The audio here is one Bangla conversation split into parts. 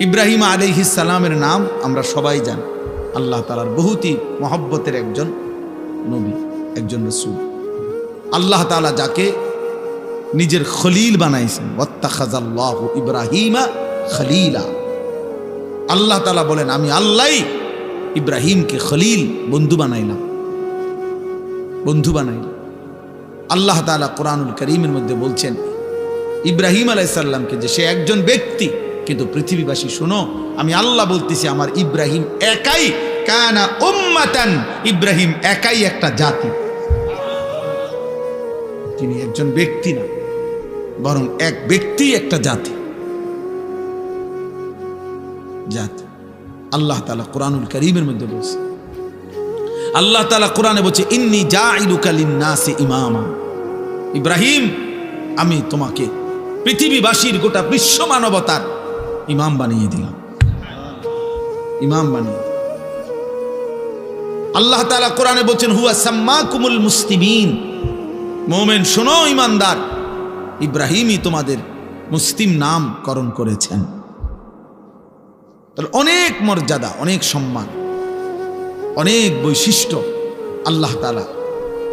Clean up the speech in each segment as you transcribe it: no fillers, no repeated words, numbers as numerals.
ইব্রাহিম আলাইহিস সালামের নাম আমরা সবাই জানি, আল্লাহ তাআলার বহুতই মহব্বতের একজন নবী, একজন রাসূল। আল্লাহ তাআলা যাকে নিজের খলিল বানাইছেন, ওয়াত্তাখাযাল্লাহু ইব্রাহিমা খলিলা। আল্লাহ তাআলা বলেন আমি আল্লাহই ইব্রাহিমকে খলিল, বন্ধু বানাইলাম, বন্ধু বানাইলাম। আল্লাহ তাআলা কোরআনুল কারীমের মধ্যে বলছেন ইব্রাহিম আলাইহিস সালামকে যে সে একজন ব্যক্তি, কিন্তু পৃথিবীবাসী শোনো, আমি আল্লাহ বলতেছি আমার ইব্রাহিম একাই কানা উম্মাতান, ইব্রাহিম একাই একটা জাতি। তিনি একজন ব্যক্তি না, বরং এক ব্যক্তি একটা জাতি। জাতি আল্লাহ তাআলা কোরআনুল কারীমের মধ্যে বলছে, আল্লাহ তাআলা কোরআনে বলছে ইন্নী জাইলুকা লিন-নাসি ইমামা। ইব্রাহিম আমি তোমাকে পৃথিবীবাসীর গোটা বিশ্ব মানবতার ইমাম বানিয়ে দিলাম, ইমাম বানিয়ে। আল্লাহ তাআলা কোরআনে বলছেন হুয়া সাম্মাকুমুল মুসলিমিন। মুমিন শোনো, ঈমানদার, ইব্রাহিমই তোমাদের মুসলিম নামকরণ করেছেন। তাহলে অনেক মর্যাদা, অনেক সম্মান, অনেক বৈশিষ্ট্য আল্লাহ তাআলা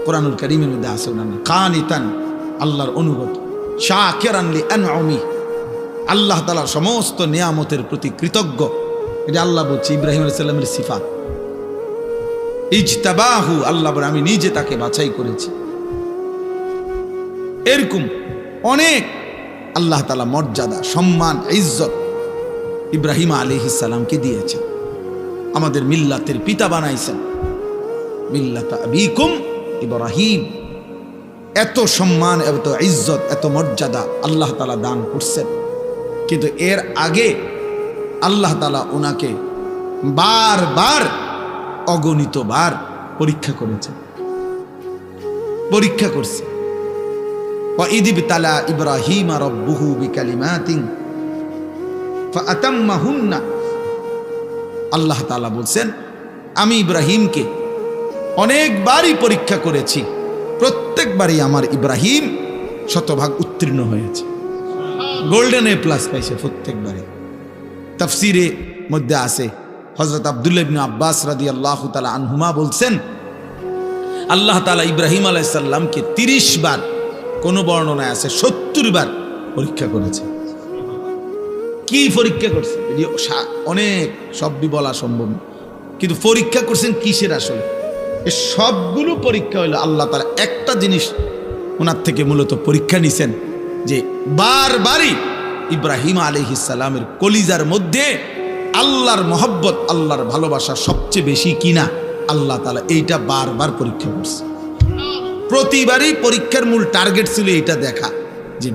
কোরআনুল কারীমের মধ্যে আছে। কানিতান, আল্লাহর অনুগত, শাকিরান লিআনউমি, আল্লাহ তাআলার সমস্ত নিয়ামতের প্রতি কৃতজ্ঞ। এটা আল্লাহ বলছে ইব্রাহিম আলাইহিস সালামের সিফাত। ইজতাবাহু, আল্লাহ বলে আমি নিজে তাকে বাছাই করেছি। এরকম অনেক আল্লাহ তাআলা মর্যাদা, সম্মান, ইজ্জত ইব্রাহিম আলাইহিস সালামকে দিয়েছেন। আমাদের মিল্লাতের পিতা বানাইছেন, মিল্লাত আবিকুম ইব্রাহিম। এত সম্মান, এত ইজ্জত, এত মর্যাদা আল্লাহ তাআলা দান করছেন। কিন্তু এর আগে আল্লাহ তাআলা ওনাকে বারবার, অগণিতবার পরীক্ষা করেছেন, পরীক্ষা করছে। وَإِذِ ابْتَلَى إِبْرَاهِيمَ رَبُّهُ بِكَلِمَاتٍ فَأَتَمَّهُنَّ। আল্লাহ তাআলা বলছেন আমি ইব্রাহিমকে অনেকবারই পরীক্ষা করেছি, প্রত্যেকবারই আমার ইব্রাহিম শতভাগ উত্তীর্ণ হয়েছে, গোল্ডেন এ প্লাস পাইছে প্রত্যেকবারে। তাফসিরে মধ্যে আছে হযরত আব্দুল্লাহ ইবনে আব্বাস রাদিয়াল্লাহু তাআলা আনহুমা বলছেন আল্লাহ তাআলা ইব্রাহিম আলাইহিস সালামকে 30 বার, কোন বর্ণনায় আছে 70 বার পরীক্ষা করেছে। কি পরীক্ষা করছে অনেক শব্দই বলা সম্ভব না, কিন্তু পরীক্ষা করছেন কিসের? আসলে এই সবগুলো পরীক্ষা হলো আল্লাহ তাআলা একটা জিনিস ওনার থেকে মূলত পরীক্ষা নিছেন, যে বারবারই ইব্রাহিম আলাইহিস সালামের কলিজার মধ্যে আল্লাহর মহব্বত, আল্লাহর ভালোবাসা সবচেয়ে বেশি কিনা আল্লাহ তাআলা এইটা বারবার পরীক্ষা করছে। প্রতিবারই পরীক্ষার মূল টার্গেট ছিল এটা দেখা, যে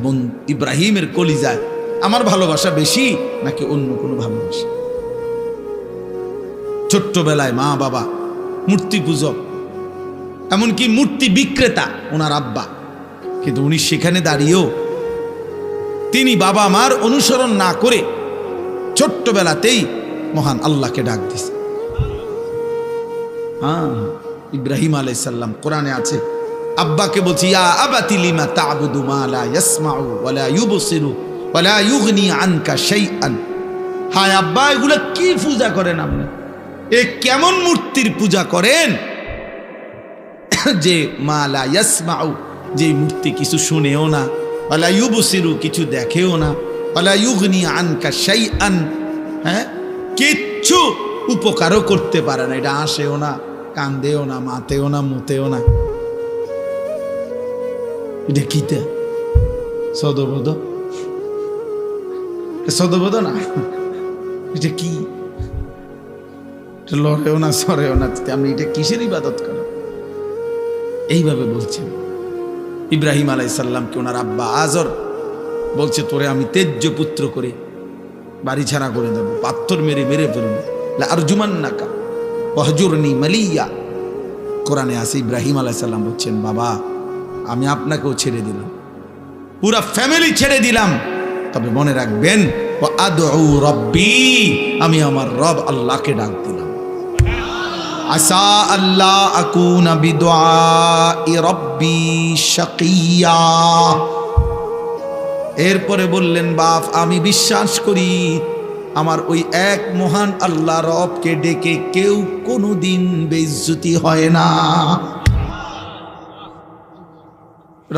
ইব্রাহিমের কলিজায় আমার ভালোবাসা বেশি নাকি অন্য কোনো ভালোবাসা। ছোট্টবেলায় মা বাবা মূর্তি পূজক, এমনকি মূর্তি বিক্রেতা ওনার আব্বা, কিন্তু উনি সেখানে দাঁড়িয়েও তিনি বাবা মার অনুসরণ না করে ছোট্টবেলাতেই মহান আল্লাহকে ডাক দিছে। ইব্রাহিম আলাইহিস সালাম কোরআনে আছে, আব্বাকে বলছি ইয়া আবাতি লিমা তা'বুদু মা লা ইয়াসমাউ ওয়া লা ইউবসিরু ওয়া লা ইউগনি আনকা শাইআন। হায় আব্বা, এগুলা কি পূজা করেন আপনি? এ কেমন মূর্তির পূজা করেন যে মা লা ইয়াসমাউ, যে মূর্তি কিছু শুনেও না, ওয়া লা ইউবসিরু, কিছু দেখেও না, ওয়া লা ইউগনি আনকা শাইআন, হ্যাঁ, কিচ্ছু উপকারও করতে পারে না। এটা আসেও না, কান্দেও না, মাতেও না, মুতেও না। এটা কিতে সদবোধ, সদবোধ না, এটা কি? লড়েও না, সরেও না, আপনি এটা কিসের ইবাদত করেন? এইভাবে বলছেন ইব্রাহিম আলাইহিস সালামকে ওনার আব্বা আজর বলছে, তোরে আমি তেজ্য পুত্র করে বাড়ি ছাড়া করে দেব, পাথর মেরে মেরে ফেলবো, লা আরজুমান্নাকা ওয়াহজুরনি মালিয়া। কোরআনে আছে ইব্রাহিম আলাইহিস সালাম বলছেন, বাবা আমি আপনাকেও ছেড়ে দিলাম, পুরা ফ্যামিলি ছেড়ে দিলাম, তবে মনে রাখবেন ওয়া আদউ রাব্বি, আমি আমার রব আল্লাহকে ডাক দিলাম। আসা আল্লাহ আকুনা বিদুআই রাব্বি শাকিয়া। এরপরে বললেন, বাপ আমি বিশ্বাস করি আমার ওই এক মহান আল্লাহ রবকে ডেকে কেউ কোনোদিন বেইজ্জতি হয় না।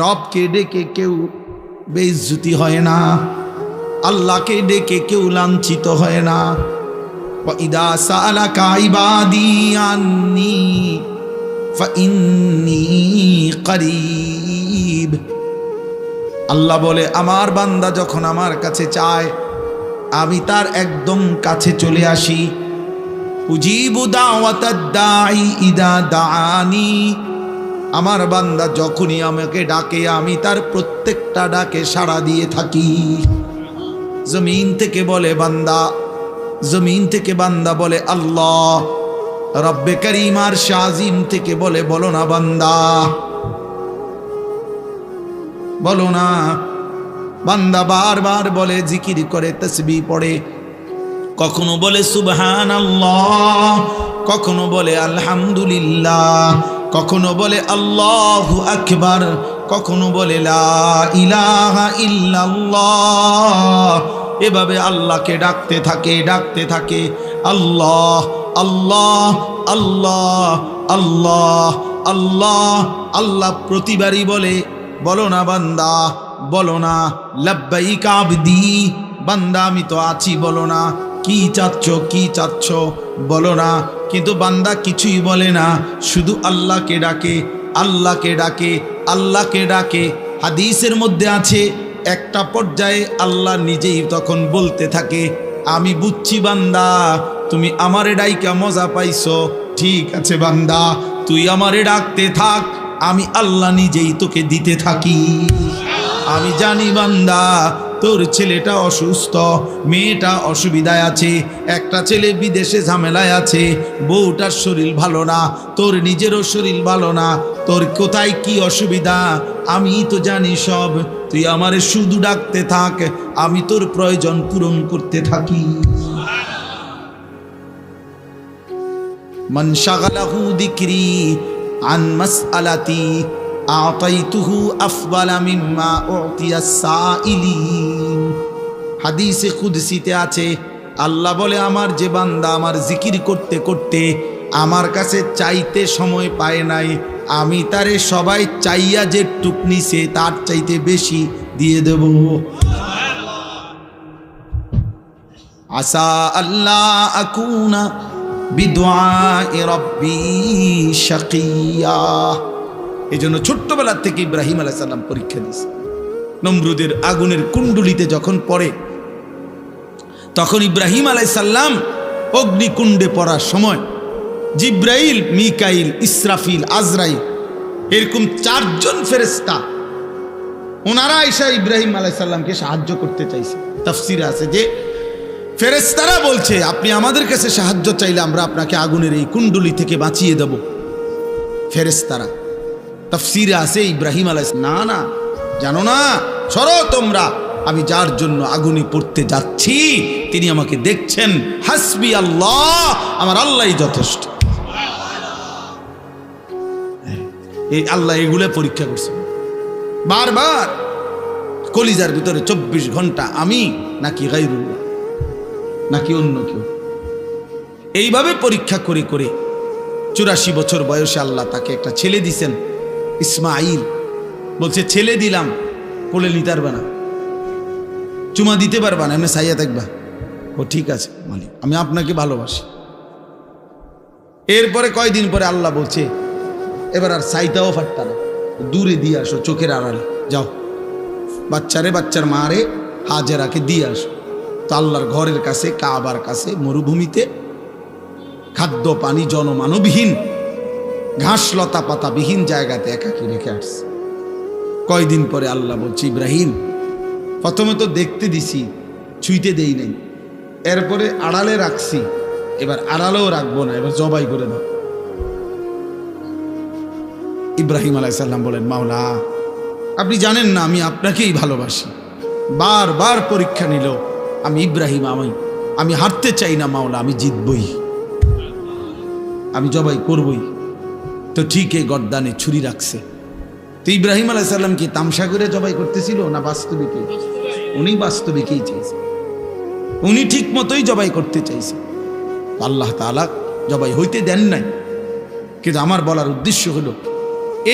রবকে ডেকে কেউ বেইজ্জতি হয় না, আল্লাহকে ডেকে কেউ লাঞ্ছিত হয় না। ওয়াইদা সাআলাকা ইবাদি আন্নী ফাইন্নী করিব। আল্লাহ বলে আমার বান্দা যখন আমার কাছে চায় আমি তার একদম কাছে চলে আসি। উজিবু দাওয়াতাদ দাঈ ইদা দাআনি। আমার বান্দা যখনই আমাকে ডাকে আমি তার প্রত্যেকটা ডাকে সাড়া দিয়ে থাকি। জমিন থেকে বলে বান্দা, জমিন থেকে বান্দা বলে আল্লাহ, রব্বে করিম আর শাজিম থেকে বলে বলো না বান্দা, বলো না। বান্দা বারবার বলে, জিকির করে, তসবিহ পড়ে, কখনো বলে সুবহানাল্লাহ, কখনো বলে আলহামদুলিল্লাহ, কখনো বলে আল্লাহু আকবার, কখনো বলে লা ইলাহা ইল্লাল্লাহ। এভাবে আল্লাহকে ডাকতে থাকে, ডাকতে থাকে। আল্লাহ আল্লাহ আল্লাহ আল্লাহ আল্লাহ আল্লাহ। প্রতিবারই বলে বলো না বান্দা, বলো না লাব্বাইক আবদি, বান্দা আমি তো আছি, বলো না কি চাচ্ছ, কি চাচ্ছ বলো না। কিন্তু বান্দা কিছুই বলে না, শুধু আল্লাহকে ডাকে, আল্লাহকে ডাকে, আল্লাহকে ডাকে। হাদিসের মধ্যে আছে একটা পর্যায়ে আল্লাহ নিজেই তখন বলতে থাকে, আমি বুঝছি বান্দা তুমি আমারে ডাইকা মজা পাইছো, ঠিক আছে বান্দা তুই আমারে ডাকতে থাক, আমি আল্লাহ নিজেই তোকে দিতে থাকি। আমি জানি বান্দা তোর ছেলেটা অসুস্থ, মেয়েটা অসুবিধায় আছে, একটা ছেলে বিদেশে ঝামেলায় আছে, বউটার শরীর ভালো না, তোর নিজেরও শরীর ভালো না, তোর কোথায় কি অসুবিধা আমি তো জানি সব। তুই আমারে শুধু ডাকতে থাক, আমি তোর প্রয়োজন পূরণ করতে থাকি। মান শাগালাহু যিকরি আন মাসআলাতি আতাইতুহু আফদালা মিম্মা উতিয়াস সাইলিন। হাদিসে কুদসিতে আছে আল্লাহ বলে আমার যে বান্দা আমার জিকির করতে করতে আমার কাছে চাইতে সময় পায় নাই, আমি তারে সবাই চাইয়া যে টুক নিছে তার চাইতে বেশি দিয়ে দেব। আসা আল্লাহ আকুনা বিদুআই রাব্বি শাকিয়া। এই জন্য ছোট্টবেলার থেকে ইব্রাহিম আলাইহিস সালাম পরীক্ষা দিয়েছে। নমরুদের আগুনের কুণ্ডলিতে যখন পড়ে তখন ইব্রাহিম আলাইহিস সালাম অগ্নিকুণ্ডে পড়ার সময় জিব্রাইল, মিকাইল, ইসরাফিল, আজরাইল এরকম চারজন ফেরেশতা ওনারা এসে ইব্রাহিম আলাইহিস সালামকে সাহায্য করতে চাইছে। তাফসিরে আছে যে ফেরেশতারা বলছে আপনি আমাদের কাছে সাহায্য চাইলে আমরা আপনাকে আগুনের এই কুণ্ডলি থেকে বাঁচিয়ে দেব। ফেরেশতারা তাফসিরে আছে ইব্রাহিম আলাইহিস না না জানো না, সরো তোমরা, আমি যার জন্য আগুনে পড়তে যাচ্ছি তিনি আমাকে দেখছেন, হাসবি আল্লাহ, আমার আল্লাহই যথেষ্ট। এই আল্লাহ এগুলো পরীক্ষা করছে বারবার, কলিজার ভিতরে 24 ঘন্টা আমি নাকি গায়রুল্লাহ নাকি অন্য কেউ। এইভাবে পরীক্ষা করে করে 84 বছর বয়সে আল্লাহ তাকে একটা ছেলে দিছেন, ইসমাইল। বলছে ছেলে দিলাম, কোলে নিতে পারবে না, চুমা দিতে পারবা না, এমনি সাইয়া থাকবা। ও ঠিক আছে মালিক, আমি আপনাকে ভালোবাসি। এরপরে কয়দিন পরে আল্লাহ বলছে এবার আর সাইতাও ফাটতা না, দূরে দিয়ে আসো, চোখের আড়ালে যাও, বাচ্চারে বাচ্চার মারে হাজেরাকে দিয়ে আসো। তো আল্লাহর ঘরের কাছে, কাবার কাছে, মরুভূমিতে, খাদ্য পানি জনমানবহীন, ঘাস লতা পাতাবিহীন জায়গাতে একাকি রেখে আসছে। কয়দিন পরে আল্লাহ বলছে ইব্রাহিম প্রথমে তো দেখতে দিছি, ছুঁইতে দেই নাই, এরপরে আড়ালে রাখছি, এবার আড়ালেও রাখবো না, এবার জবাই করে দাও। ইব্রাহিম আলাইহিস সালাম বলেন মাওলা আপনি জানেন না আমি আপনাকেই ভালোবাসি। বারবার পরীক্ষা নিল, আমি ইব্রাহিম, আমি হারতে চাই না মাওলা, আমি জিতবই, আমি জবাই করবই। তো ঠিক এই গর্দানে ছুরি রাখছে। তো ইব্রাহিম আলাইহিস সালাম কি তামসা করে জবাই করতেছিল না বাস্তবিকে? উনি বাস্তবিকেই চেয়েছে, উনি ঠিক মতোই জবাই করতে চাইছে, আল্লাহ তাআলা জবাই হইতে দেন নাই। কিন্তু আমার বলার উদ্দেশ্য হলো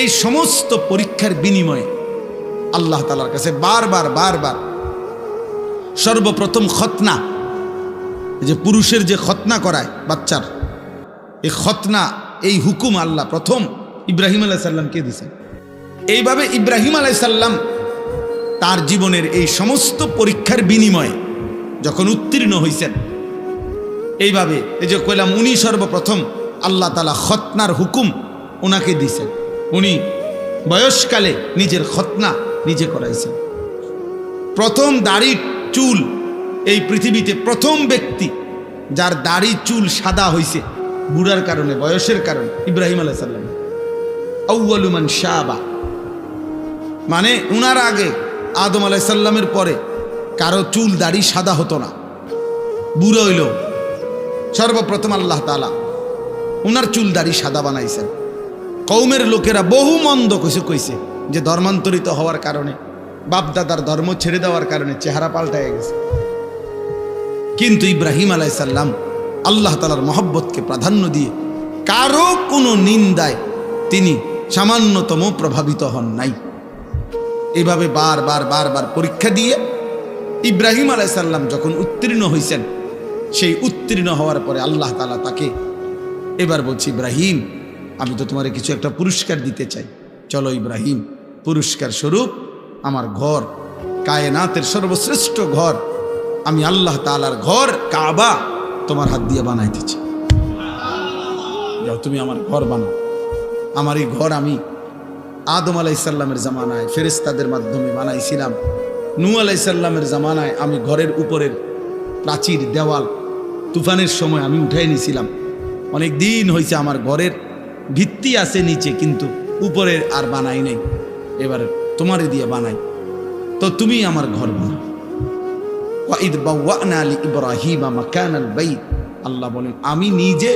এই সমস্ত পরীক্ষার বিনিময়ে আল্লাহ তাআলার কাছে বারবার বারবার সর্বপ্রথম খতনা, যে পুরুষের যে খতনা করায় বাচ্চার, এই খতনা, এই হুকুম আল্লাহ প্রথম ইব্রাহিম আলাইহিস সালামকে দিয়েছেন। এইভাবে ইব্রাহিম আলাইহিস সালাম তার জীবনের এই সমস্ত পরীক্ষার বিনিময়ে যখন উত্তীর্ণ হয়েছেন, এইভাবে এই যে কইলাম উনি সর্বপ্রথম আল্লাহ তাআলা খতনার হুকুম ওনাকে দিয়েছেন। উনি বয়সকালে নিজের খতনা নিজে করাইছেন। প্রথম দাড়ি চুল এই পৃথিবীতে প্রথম ব্যক্তি যার দাড়ি চুল সাদা হয়েছে বুড়ার কারণে, বয়সের কারণে, ইব্রাহিম আলাইহিস সালাম। আউয়ালু মান শাবা, মানে উনার আগে আদম আলাইহিস সালামের পরে কারো চুল দাড়ি সাদা হতো না, বুড়ো হইল সর্বপ্রথম আল্লাহ তাআলা উনার চুল দাড়ি সাদা বানাইছেন। কওমের লোকেরা বহু মন্দ কিছু কইছে যে ধর্মান্তরিত হওয়ার কারণে, বাপদাদার ধর্ম ছেড়ে দেওয়ার কারণে চেহারা পাল্টায় গেছে। কিন্তু ইব্রাহিম আলাইহিস সালাম আল্লাহ তাআলার মহব্বতকে প্রাধান্য দিয়ে কারো কোনো নিন্দায় তিনি সামান্যতম প্রভাবিত হন নাই। এইভাবে বারবার বারবার পরীক্ষা দিয়ে ইব্রাহিম আলাইহিস সালাম যখন উত্তীর্ণ হয়েছেন, সেই উত্তীর্ণ হওয়ার পরে আল্লাহ তাআলা তাকে এবার বলছি, ইব্রাহিম আমি তো তোমার কিছু একটা পুরস্কার দিতে চাই, চলো ইব্রাহিম, পুরস্কার স্বরূপ আমার ঘর, কায়নাতের সর্বশ্রেষ্ঠ ঘর, আমি আল্লাহ তাআলার ঘর কাবা তোমার হাত দিয়ে বানাইতেছি, যাও তুমি আমার ঘর বানাও। আমার এই ঘর আমি আদম আলাইহিস সালামের জামানায় ফেরেশতাদের মাধ্যমে বানাইছিলাম, নূহ আলাইহিস সালামের জামানায় আমি ঘরের উপরের প্রাচীর দেওয়াল তুফানের সময় আমি উঠাই নিয়েছিলাম। অনেক দিন হয়েছে আমার ঘরের ভিত্তি আছে নিচে, কিন্তু উপরে আর বানাই নাই, এবার তোমারে দিয়ে বানাই, তো তুমি আমার ঘর বানাও। ওয়াইদ বাওয়ানা লি ইব্রাহিমা মাকানাল বাইত, আল্লাহ বলেন আমি নিজে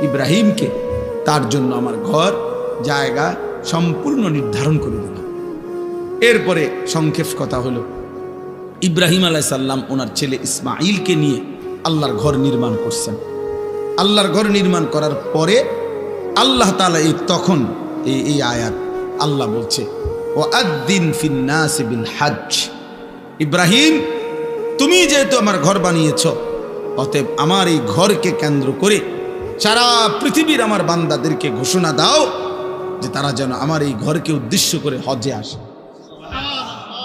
ইব্রাহিমকে তার জন্য আমার ঘর জায়গা সম্পূর্ণ নির্ধারণ করে দিলাম। এরপরে সংক্ষেপ কথা হলো, ইব্রাহিম আলাইহিস সালাম ওনার ছেলে ইসমাঈলকে নিয়ে আল্লাহর ঘর নির্মাণ করছেন। আল্লাহর ঘর নির্মাণ করার পরে আল্লাহ তাআলা তখন এই আয়াত আল্লাহ বলছে, ওয়াআদ্দিন ফিন নাস বিল হজ, ইব্রাহিম তুমি যেহেতু আমার ঘর বানিয়েছ, অতএব আমার এই ঘরকে কেন্দ্র করে সারা পৃথিবীর আমার বান্দাদেরকে ঘোষণা দাও যে তারা যেন আমার এই ঘরকে উদ্দেশ্য করে হজে আসে।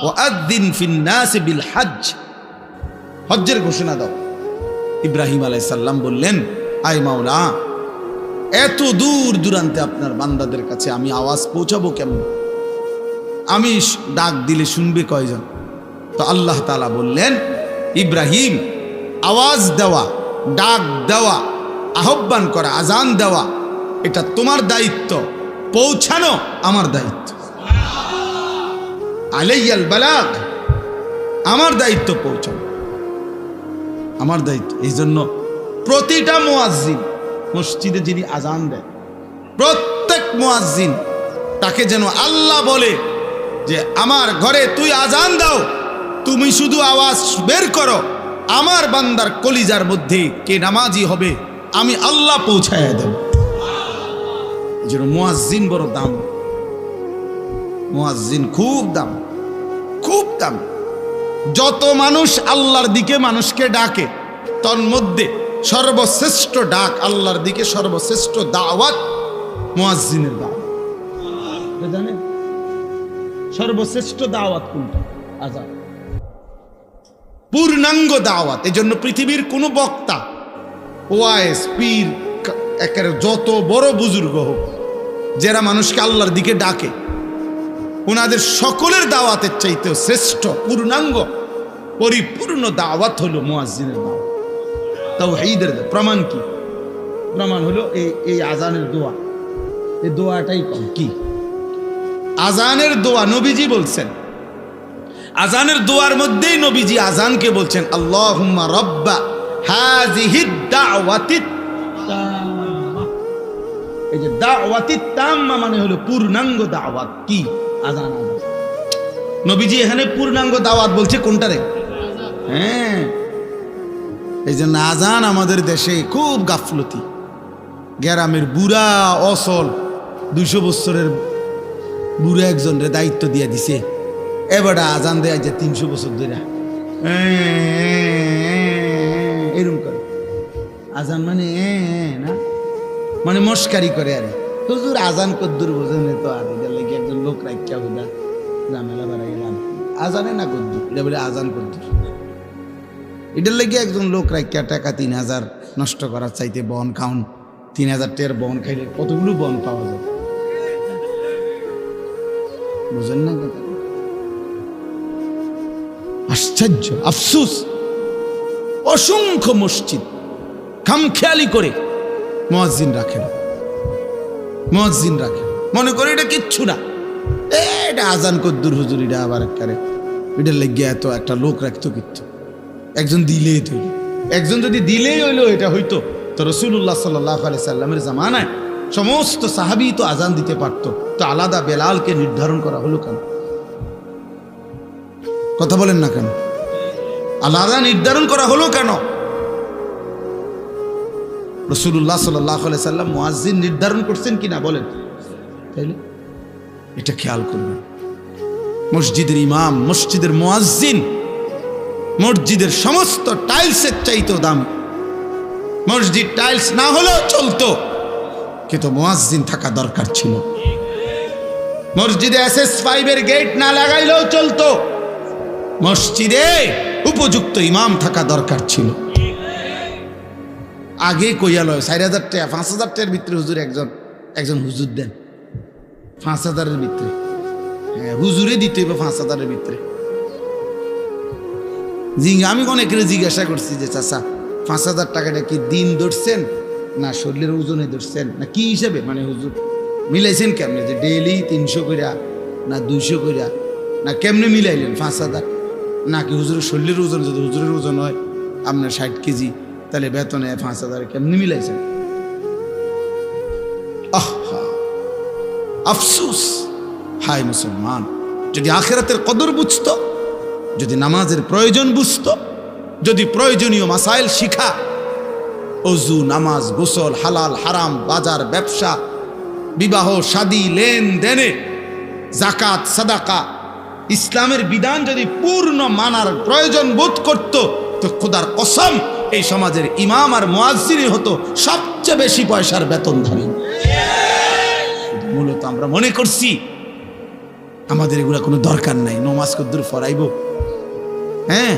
ওয়াআদ্দিন ফিন নাস বিল হজ, হজ্জের ঘোষণা দাও। ইব্রাহিম আলাইহিস সালাম বললেন, আয় মাওলা, এত দূর দূরান্তে আপনার বান্দাদের কাছে আমি আওয়াজ পৌঁছাবো কেমন? আমি ডাক দিলে শুনবে কয়জন? তো আল্লাহ তাআলা বললেন, ইব্রাহিম আওয়াজ দেওয়া, ডাক দেওয়া, আহ্বান করা, আজান দেওয়া এটা তোমার দায়িত্ব, পৌঁছানো আমার দায়িত্ব। আলাইয়াল বালাগ, আমার দায়িত্ব পৌঁছানো, আমার দায়িত্ব। এই জন্য প্রতিটা মুয়াজ্জিন, মসজিদে যিনি আজান দেয়, প্রত্যেক মুয়াজ্জিন তাকে যেন আল্লাহ বলে যে আমার ঘরে তুই আজান দাও, তুমি শুধু আওয়াজ বের করো, আমার বান্দার কলিজার মধ্যে কে নামাজি হবে আমি আল্লাহ পৌঁছায় দেব। এই জন্য মুয়াজ্জিন বড় দাম, মুয়াজ্জিন খুব দাম, খুব দাম। যত মানুষ আল্লাহর দিকে মানুষকে ডাকে, তন্মধ্যে সর্বশ্রেষ্ঠ ডাক আল্লাহর দিকে, সর্বশ্রেষ্ঠ দাওয়াত মুয়াজ্জিনের দাওয়াত। জানেন সর্বশ্রেষ্ঠ দাওয়াত কোনটা? আজান, পূর্ণাঙ্গ দাওয়াত। এই জন্য পৃথিবীর কোন বক্তা, ওয়াইজ, পীর, একের যত বড় বুজুর্গ হোক, যারা মানুষকে আল্লাহর দিকে ডাকে, ওনাদের সকলের দাওয়াতের চাইতেও শ্রেষ্ঠ পূর্ণাঙ্গ পরিপূর্ণ দাওয়াত হলো মুয়াজ্জিনের দাওয়াত, তাওহীদের দাওয়াত। প্রমাণ কি? প্রমাণ হলো এই আজানের দোয়া। এই দোয়াটাই কম কি? আজানের দোয়া নবীজি বলছেন, আজানের দোয়ার মধ্যেই নবীজি আজানকে বলছেন, আল্লাহুম্মা রাব্বা হাযিহিদ দাওয়াতিত তাম্মা। এই যে দাওয়াতিত তাম্মা মানে হলো পূর্ণাঙ্গ দাওয়াত। কি? আজান। আজান নবীজি এখানে পূর্ণাঙ্গ দাওয়াত বলছে কোনটা রে? হ্যাঁ, এই জন্য আজান আমাদের দেশে খুব গাফলতি। গ্রামের বুড়া অসল 200 বছরের বুড়া একজনের দায়িত্ব দিয়ে দিছে, এবার আজান দেয় যে 300 বছর ধরে এরকম করে আজান, মানে না মানে মস্কারি করে। আর হুজুর আজান কদ্দুর বোঝেন তো, আর এটা লেগে একজন লোক রাখিয়া বোঝা ঝামেলা বেড়া গেলাম, আজানে না কদ্দুর, এটা বলে আজান কদ্দুর। এটার লেগে একজন লোক রাখিয়া টাকা 3000 নষ্ট করার চাইতে বন খাউন, 3000 টাকার বন খাইলে কতগুলো বন পাওয়া যায়, বুঝেন না কথা? আশ্চর্য, আফসুস, অসংখ্য মসজিদ খামখেয়ালি করে মুয়াজ্জিন রাখেন, মনে করে এটা কিচ্ছু না, এটা আজান কদ্দুর হুজুর, এটা আবার একবারে এটার লেগে এত একটা লোক রাখতো কিচ্ছু। একজন দিলেই তৈরি, একজন যদি দিলেই হইলো এটা হইতো, তো রাসূলুল্লাহ সাল্লাল্লাহু আলাইহি সাল্লামের জামানায় সমস্ত সাহাবী তো আজান দিতে পারতো, তো আলাদা বেলালকে নির্ধারণ করা হলো কেন? কথা বলেন না কেন? আলাদা নির্ধারণ করা হলো কেন? রাসূলুল্লাহ সাল্লাল্লাহু আলাইহি সাল্লাম মুয়াজ্জিন নির্ধারণ করছেন কিনা বলেন, তাইলে এটা খেয়াল করবেন। মসজিদের ইমাম, মসজিদের মুয়াজ্জিন মসজিদের সমস্ত টাইলসের চাইতেও দামি। মসজিদ টাইলস না হলেও চলতো, কিন্তু মুয়াজ্জিন থাকা দরকার ছিল। মসজিদে SS5 এর গেট না লাগাইলেও চলতো, মসজিদে উপযুক্ত ইমাম থাকা দরকার ছিল। আগে কইয়াল 4000 টাকা 5000 টাকার ভিতরে হুজুর একজন হুজুর দেন, 5000-এর ভিতরে, হ্যাঁ হুজুরে দিতে হইব 5000-এর ভিতরে। আমি অনেকের জিজ্ঞাসা করছি যে চাচা 5000 টাকাটা কি দিন ধরছেন না শরীরের ওজনে ধরছেন না কি হিসাবে, মানে হুজুর মিলাইছেন কেমনে, যে ডেইলি 300 কইরা না 200 কইরা না কেমনে মিলাইলেন 5000? নাকি হুজুরের শরীরের ওজন, যদি হুজুরের ওজন হয় আপনার 60 কেজি, তাহলে বেতনে 5000 কেমনে মিলাইছেন? আফসুস, হায় মুসলমান, যদি আখিরাতের কদর বুঝতো, যদি নামাজের প্রয়োজন বুঝতো, যদি প্রয়োজনীয় মাসাইল শিখা, ওযু, নামাজ, গোসল, হালাল হারাম, বাজার ব্যবসা, বিবাহ শাদী, লেনদেনে, যাকাত সাদাকা, ইসলামের বিধান যদি পূর্ণ মানার প্রয়োজন বোধ করত, তো খোদার কসম এই সমাজের ইমাম আর মুয়াজ্জিনই হতো সবচেয়ে বেশি পয়সার বেতনধারী। মূলত আমরা মনে করছি আমাদের এগুলা কোনো দরকার নাই, নমাজ কদ্দুর ফরাইব, হ্যাঁ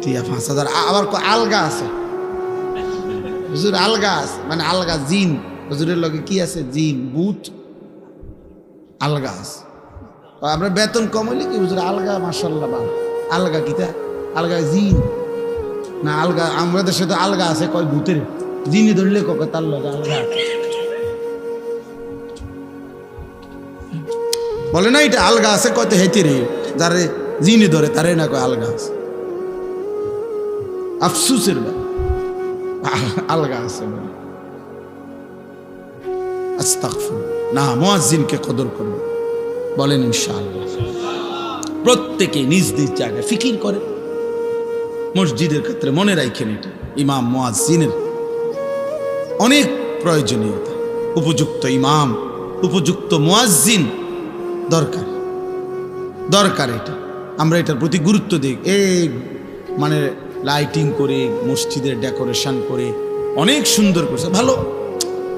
5000। আবার আলগা আছে হুজুর, আলগা আছে, মানে আলগা জিন, হুজুরের লগে কি আছে, জিন ভূত আলগা আছে। আমরা বেতন কম হইলে কি হুজুর আলগা, মাশাআল্লাহ ভালো, আলগা কিতা, আলগা জিন না, আলগা আমাদের সাথে আলগা আছে কয় ভূতের, জিনে ধরলে কয় তার লগে আলগা বলে না, এটা আলগা আছে কত হেঁটে রে, যারে জিনে ধরে তারে না কয় আলগা আছে। আফসুসের আলগা আছে বলে আস্তাগফিরুল্লাহ। না, মুয়াজ্জিনকে কদর করবে, বলেন ইনশাআল্লাহ। প্রত্যেকে নিজ নিজ জায়গায় ফিকির করে, মসজিদের ক্ষেত্রে মনে রাখেন এটা ইমাম মুয়াজ্জিনের অনেক প্রয়োজনীয়তা। উপযুক্ত ইমাম, উপযুক্ত মুয়াজ্জিন দরকার এটা। আমরা এটার প্রতি গুরুত্ব দিই, এই মানে লাইটিং করে মসজিদের ডেকোরেশন করে অনেক সুন্দর করছে, ভালো,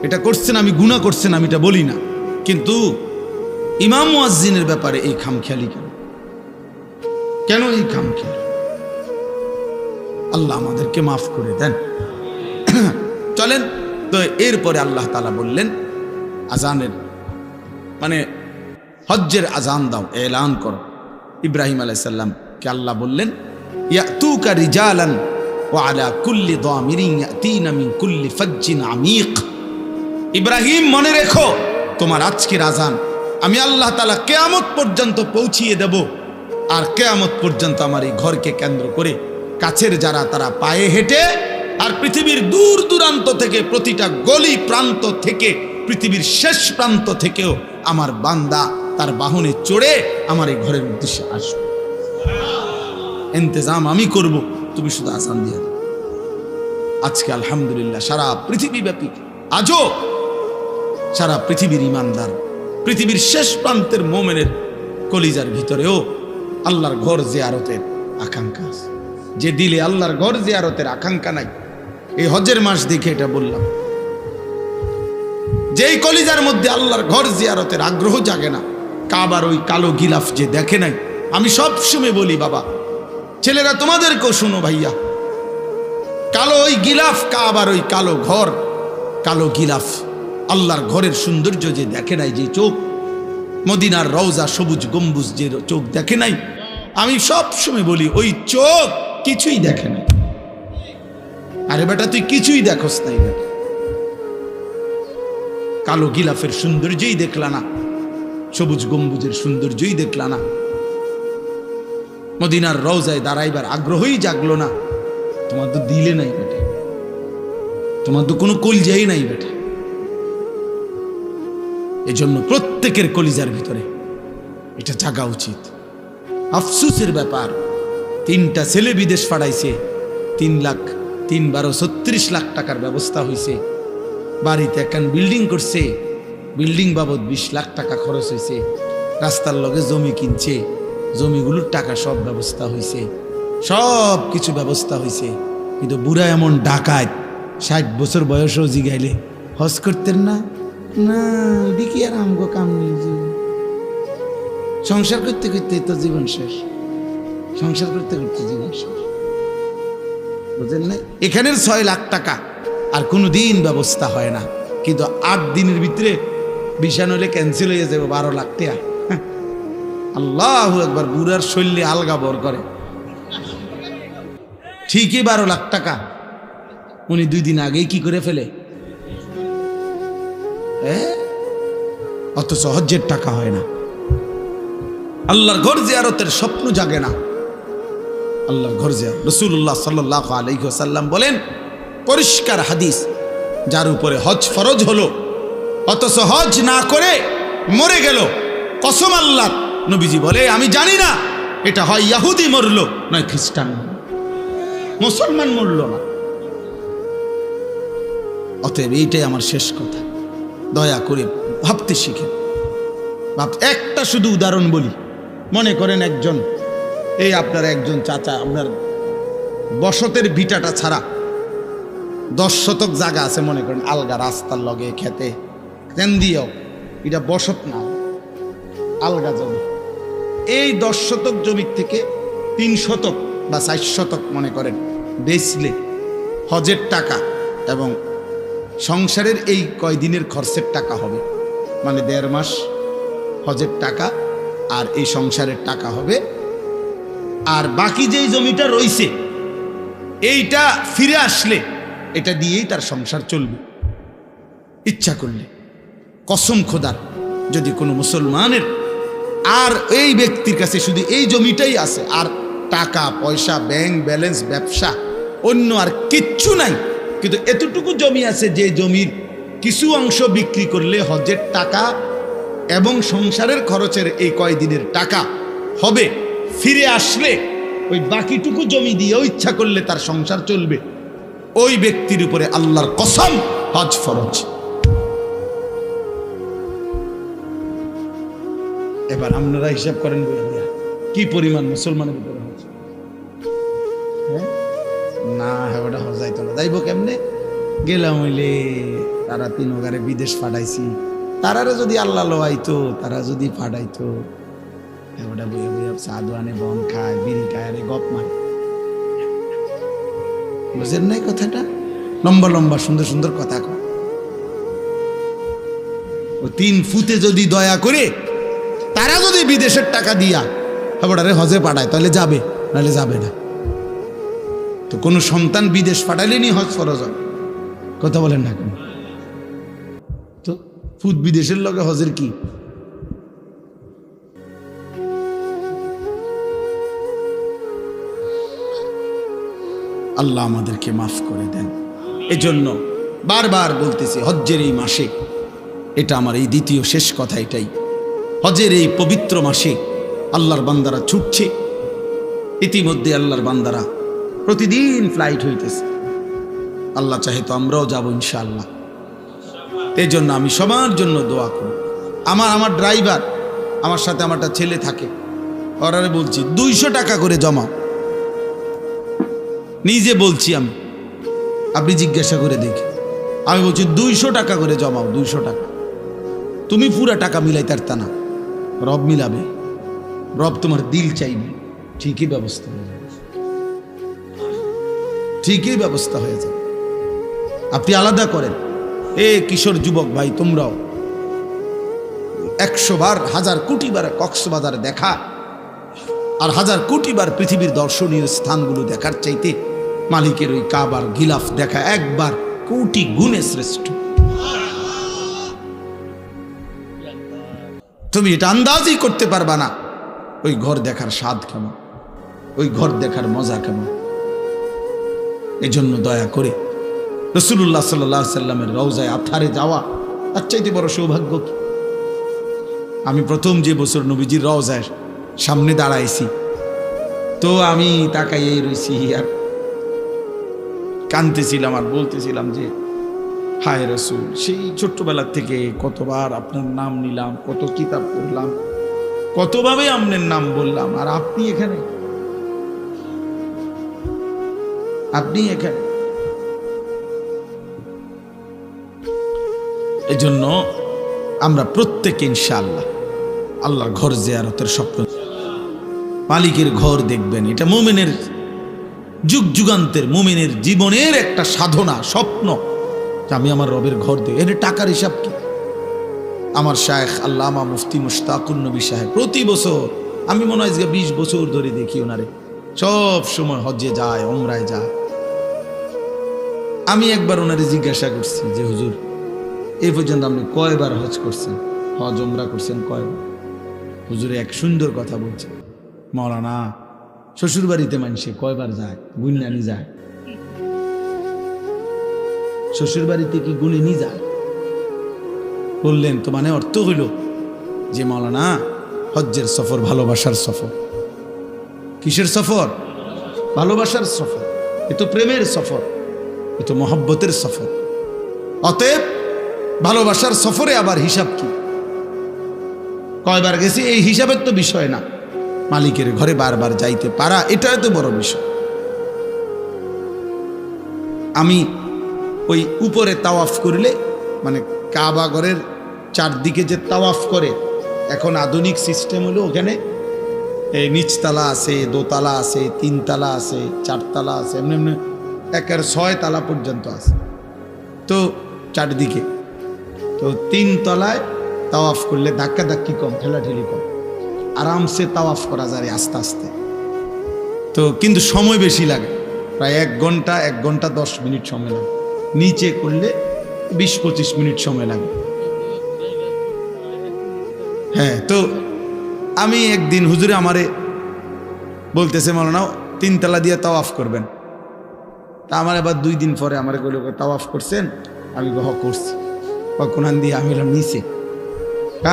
এটা করছেন, আমি গুনাহ করছেন আমি এটা বলি না, কিন্তু ইমাম মুয়াজ্জিনের ব্যাপারে এই খামখেয়ালি কেন এই খামখেয়ালি? আল্লাহ আমাদেরকে মাফ করে দেন। চলেন তো, এরপরে আল্লাহ তাআলা বললেন আজানের মানে হজ্জের আজান দাও, এলান করো। ইব্রাহিম আলাইহিস সালামকে আল্লাহ বললেন ইয়াতুকা রিজালান ওয়া আলা কুল্লি দামিরিন ইয়াতিনা মিন কুল্লি ফাজ্জিন আমিক। ইব্রাহিম মনে রেখো, তোমার আজকের আজান আমি আল্লাহ তাআলা কিয়ামত পর্যন্ত পৌঁছিয়ে দেব, আর কিয়ামত পর্যন্ত আমার এই ঘরকে কেন্দ্র করে কাছের যারা তারা পায়ে হেঁটে, আর পৃথিবীর দূর দূরান্ত থেকে, প্রতিটা গলি প্রান্ত থেকে, পৃথিবীর শেষ প্রান্ত থেকেও আমার বান্দা তার বাহনে চড়ে আমার এই ঘরের উদ্দেশ্যে আসবে। ইন্তজাম আমি করব, তুমি শুধু আজান দিয়ে দাও। আজকে আলহামদুলিল্লাহ সারা পৃথিবীব্যাপী আজও সারা পৃথিবীর ইমানদার, পৃথিবীর শেষ প্রান্তের মোমেনের কলিজার ভিতরেও আল্লাহর ঘর জিয়ারতের আকাঙ্ক্ষা আছে। যে দিলে আল্লাহর ঘর জিয়ারতের আকাঙ্ক্ষা নাই, এই হজের মাস দেখে এটা বললাম, যেই কলিজার মধ্যে আল্লাহর ঘর জিয়ারতের আগ্রহ জাগে না, কাবার ওই কালো গিলাফ যে দেখে নাই। আমি সব সময় বলি বাবা, ছেলেরা তোমাদেরকেও শুনো ভাইয়া, কালো ওই গিলাফ, কাবার ওই কালো ঘর, কালো গিলাফ, আল্লাহর ঘরের সৌন্দর্য যে দেখে নাই, যে চোখ, মদিনার রওজা সবুজ গম্বুজ যে চোখ দেখে নাই, আমি সব সময় বলি ওই চোখ কিছুই দেখে নাই। আরে বেটা তুই কিছুই দেখোস নাই বেটা, কালো গিলাফের সৌন্দর্যই দেখলা না, সবুজ গম্বুজের সৌন্দর্যই দেখলা না, মদিনার রওজায় দাঁড়াইবার আগ্রহই জাগলো না। তোমার তো দিলে নাই বেটা, তোমার তো কোনো কলিজাই নাই বেটা। এজন্য প্রত্যেকের কলিজার ভিতরে এটা জাগা উচিত। আফসোসের ব্যাপার, 3টা ছেলে বিদেশ পাঠাইছে, 3 লাখ টাকার ব্যবস্থা হয়েছে, বাড়িতে একখান বিল্ডিং করছে, বিল্ডিং বাবদ 20 লাখ টাকা খরচ হয়েছে, রাস্তার লগে জমি কিনছে, জমিগুলোর টাকা সব ব্যবস্থা হয়েছে, সব কিছু ব্যবস্থা হয়েছে। কিন্তু বুড়া এমন ডাকাত, 60 বছর বয়সও জিগাইলে হজ করতেন না, না দেখি আর আমগো কাম নেই, সংসার করতে করতে তো জীবন শেষ, সংসার করতে করতে জীবন শেষ, বুঝলেন না? এখানের 6 লাখ টাকা আর কোনো দিন ব্যবস্থা হয় না, কিন্তু 8 দিনের ভিতরে ভিসা নইলে ক্যান্সেল হয়ে যাবে 12 লাখ টাকা। আল্লাহু আকবার, বুড়ার শৈলী আলগা বর করে, ঠিকই 12 লাখ টাকা উনি 2 দিন আগেই কি করে ফেলে, অথচ হজ্জের টাকা হয় না। আল্লাহর ঘর জিয়ারতের স্বপ্ন জাগে না, আল্লাহর ঘর জিয়ারত। রাসূলুল্লাহ সাল্লাল্লাহু আলাইহি ওয়াসাল্লাম বলেন, পরিষ্কার হাদিস, যার উপরে হজ ফরজ হলো অথচ হজ না করে মরে গেল, কসম আল্লাহ, নবীজি বলে আমি জানি না এটা হয় ইহুদি মরলো নয় খ্রিস্টান, মুসলমান মরলো না। অতএব এইটাই আমার শেষ কথা, দয়া করে ভাবতে শিখেন। একটা শুধু উদাহরণ বলি, মনে করেন একজন, এই আপনার একজন চাচা, আপনার বসতের ভিটাটা ছাড়া 10 শতক জায়গা আছে, মনে করেন আলগা রাস্তার লগে খেতে কেন দিয়েও, এটা বসত না, আলগা জমি। এই 10 শতক জমির থেকে 3 শতক বা 4 শতক মনে করেন বেচলে হজের টাকা এবং সংসারের এই কয়দিনের খরচের টাকা হবে, মানে 1.5 মাস হজের টাকা আর এই সংসারের টাকা হবে। আর বাকি যেই জমিটা রইছে এইটা ফিরে আসলে এটা দিয়েই তার সংসার চলবে ইচ্ছা করলে। কসম খোদার, যদি কোনো মুসলমানের আর এই ব্যক্তির কাছে শুধু এই জমিটাই আছে, আর টাকা পয়সা, ব্যাংক ব্যালেন্স, ব্যবসা, অন্য আর কিচ্ছু নাই, কিন্তু এতটুকু জমি আছে যে জমির কিছু অংশ বিক্রি করলে হজের টাকা এবং সংসারের খরচের এই কয়দিনের টাকা হবে, ফিরে আসলে ওই বাকিটুকু জমি দিয়েও ইচ্ছা করলে তার সংসার চলবে, ওই ব্যক্তির উপরে আল্লাহর কসম হজ ফরজ। এবার আপনারা হিসাব করেন কি পরিমাণ মুসলমানের উপরে হজ। না ওটা হজ যাইতো না, যাইব কেমনে, গেলাম হইলে তারা 3 ওগারে বিদেশ পাঠাইছি, তারারে যদি আল্লাহ লোয়াইতো, তারা যদি পাঠাইতো, ওটা বইয়ে বইয়ে সাদওয়ানে বন খায়, বিড়ি খায়, আরে গপ মারে, বুঝেন নাই কথাটা? লম্বা লম্বা সুন্দর সুন্দর কথা কয়। ও 3 ফুটে যদি দয়া করে তারা যদি বিদেশের টাকা দিয়া ওটারে হজে পাঠায় তাহলে যাবে, নাহলে যাবে না। তো কোনো সন্তান বিদেশ পাঠালেনি হজ ফরজ হয়, কথা বলেন না কেন? তো ফুট বিদেশের লগে হজের কি? আল্লাহ আমাদেরকে মাফ করে দেন। এজন্য বারবার বলতেছি, হজ্জের এই মাসে, এটা আমার এই দ্বিতীয় শেষ কথা এটাই, হজের এই পবিত্র মাসে আল্লাহর বান্দারা ছুটছে। ইতিমধ্যে আল্লাহর বান্দারা প্রতিদিন ফ্লাইট হইতেছে। আল্লাহ চাহে তো আমরাও যাবো ইনশাআল্লাহ। এই জন্য আমি সবার জন্য দোয়া করি। আমার ড্রাইভার, আমার সাথে আমারটা ছেলে থাকে, ওরারে বলছি 200 টাকা করে জমাও। নিজে বলছি আমি, আপনি জিজ্ঞাসা করে দেখি। আমি বলছি 200 টাকা করে জমাও, 200 টাকা। তুমি পুরা টাকা মিলাইতে পারতা না, রব মিলাবে। রব তোমার দিল চাইবে, ঠিকই ব্যবস্থা হয়ে যাবে, ঠিকই ব্যবস্থা হয়ে যাবে। আপনি আলাদা করেন। কিশোর যুবক ভাই, তোমরাও 100 বার 1000 কোটি বার কক্সবাজার দেখা আর 1000 কোটি বার পৃথিবীর দর্শনীয় স্থানগুলো দেখার চাইতে মালিকের ওই কাবার গিলাফ দেখা একবার কোটি গুণে শ্রেষ্ঠ। তুমি এটা আন্দাজই করতে পারবা না ওই ঘর দেখার স্বাদ কেমন, ওই ঘর দেখার মজা কেমন। এই জন্য দয়া করে রাসূলুল্লাহ সাল্লাল্লাহু আলাইহি সাল্লামের রওজায় আথারে যাওয়া তার চাইতে বড় সৌভাগ্য কি? আমি প্রথম যে বছর নবীজির রওজায় সামনে দাঁড়াইছি, তো আমি তাকাইয়েই রয়েছি আর কাঁদতেছিলাম আর বলতেছিলাম যে হায় রাসূল, সেই ছোট্টবেলা থেকে কতবার আপনার নাম নিলাম, কত কিতাব পড়লাম, কতভাবে আপনার নাম বললাম, আর আপনি এখানে, আপনি এখানে। এই জন্য আমরা প্রত্যেকে ইনশাআল্লাহ আল্লাহর ঘর জিয়ারতের স্বপ্ন, মালিকের ঘর দেখবেন। এটা মুমিনের যুগ যুগান্তের, মুমিনের জীবনের একটা সাধনা, স্বপ্ন যে আমি আমার রবের ঘর দেখি। এর টাকার হিসাব কি? আমার শায়েখ আল্লামা মুফতি মুশতাকুন নবী সাহেব প্রতি বছর, আমি মনে হয় 20 বছর ধরে দেখি ওনারে সব সময় হজ্জে যায়, উমরায় যায়। আমি একবার ওনারে জিজ্ঞাসা করছি যে হুজুর, এই পর্যন্ত আপনি কয়বার হজ করছেন, হজ উমরা করছেন কয়বার? হুজুরে এক সুন্দর কথা বলছে, মাওলানা শ্বশুর বাড়িতে মানুষে কয়বার যায় গুণানি যায়, শ্বশুর বাড়িতে কি গুণিনি যায়? বললেন তো মানে অর্থ হইল যে মাওলানা হজ্জের সফর ভালোবাসার সফর। কিসের সফর? ভালোবাসার সফর। এ তো প্রেমের সফর, এ তো মহব্বতের সফর। অতএব ভালোবাসার সফরে আবার হিসাব কি, কয়বার গেছি এই হিসাবের তো বিষয় না, মালিকের ঘরে বারবার যাইতে পারা এটাই তো বড় বিষয়। আমি ওই উপরে তাওয়াফ করলে, মানে কাবা ঘরের চারদিকে যে তাওয়াফ করে, এখন আধুনিক সিস্টেম হলো ওখানে নিচতলা আছে, দোতলা আছে, 3 তালা আছে, 4 তালা আছে, এমনি এমনি একের 6 তালা পর্যন্ত আছে। তো চারদিকে তো 3 তলায় তাওয়াফ করলে ধাক্কাধাক্কি কম, ঠেলাঠেলি কম, আরামসে তাওয়াফ করা যায় আস্তে আস্তে। তো কিন্তু সময় বেশি লাগে, প্রায় 1 ঘন্টা 1 ঘন্টা 10 মিনিট সময় লাগে। নিচে করলে 20-25 মিনিট সময় লাগে। হ্যাঁ, তো আমি একদিন হুজুরে আমারে বলতেছে মাওলানা 3 তালা দিয়ে তাওয়াফ করবেন। তা আমার আবার 2 দিন পরে আমার কইলো তাওয়াফ করছেন? আমি হ করছি। কোনান দিয়ে আমি বললাম নিচে।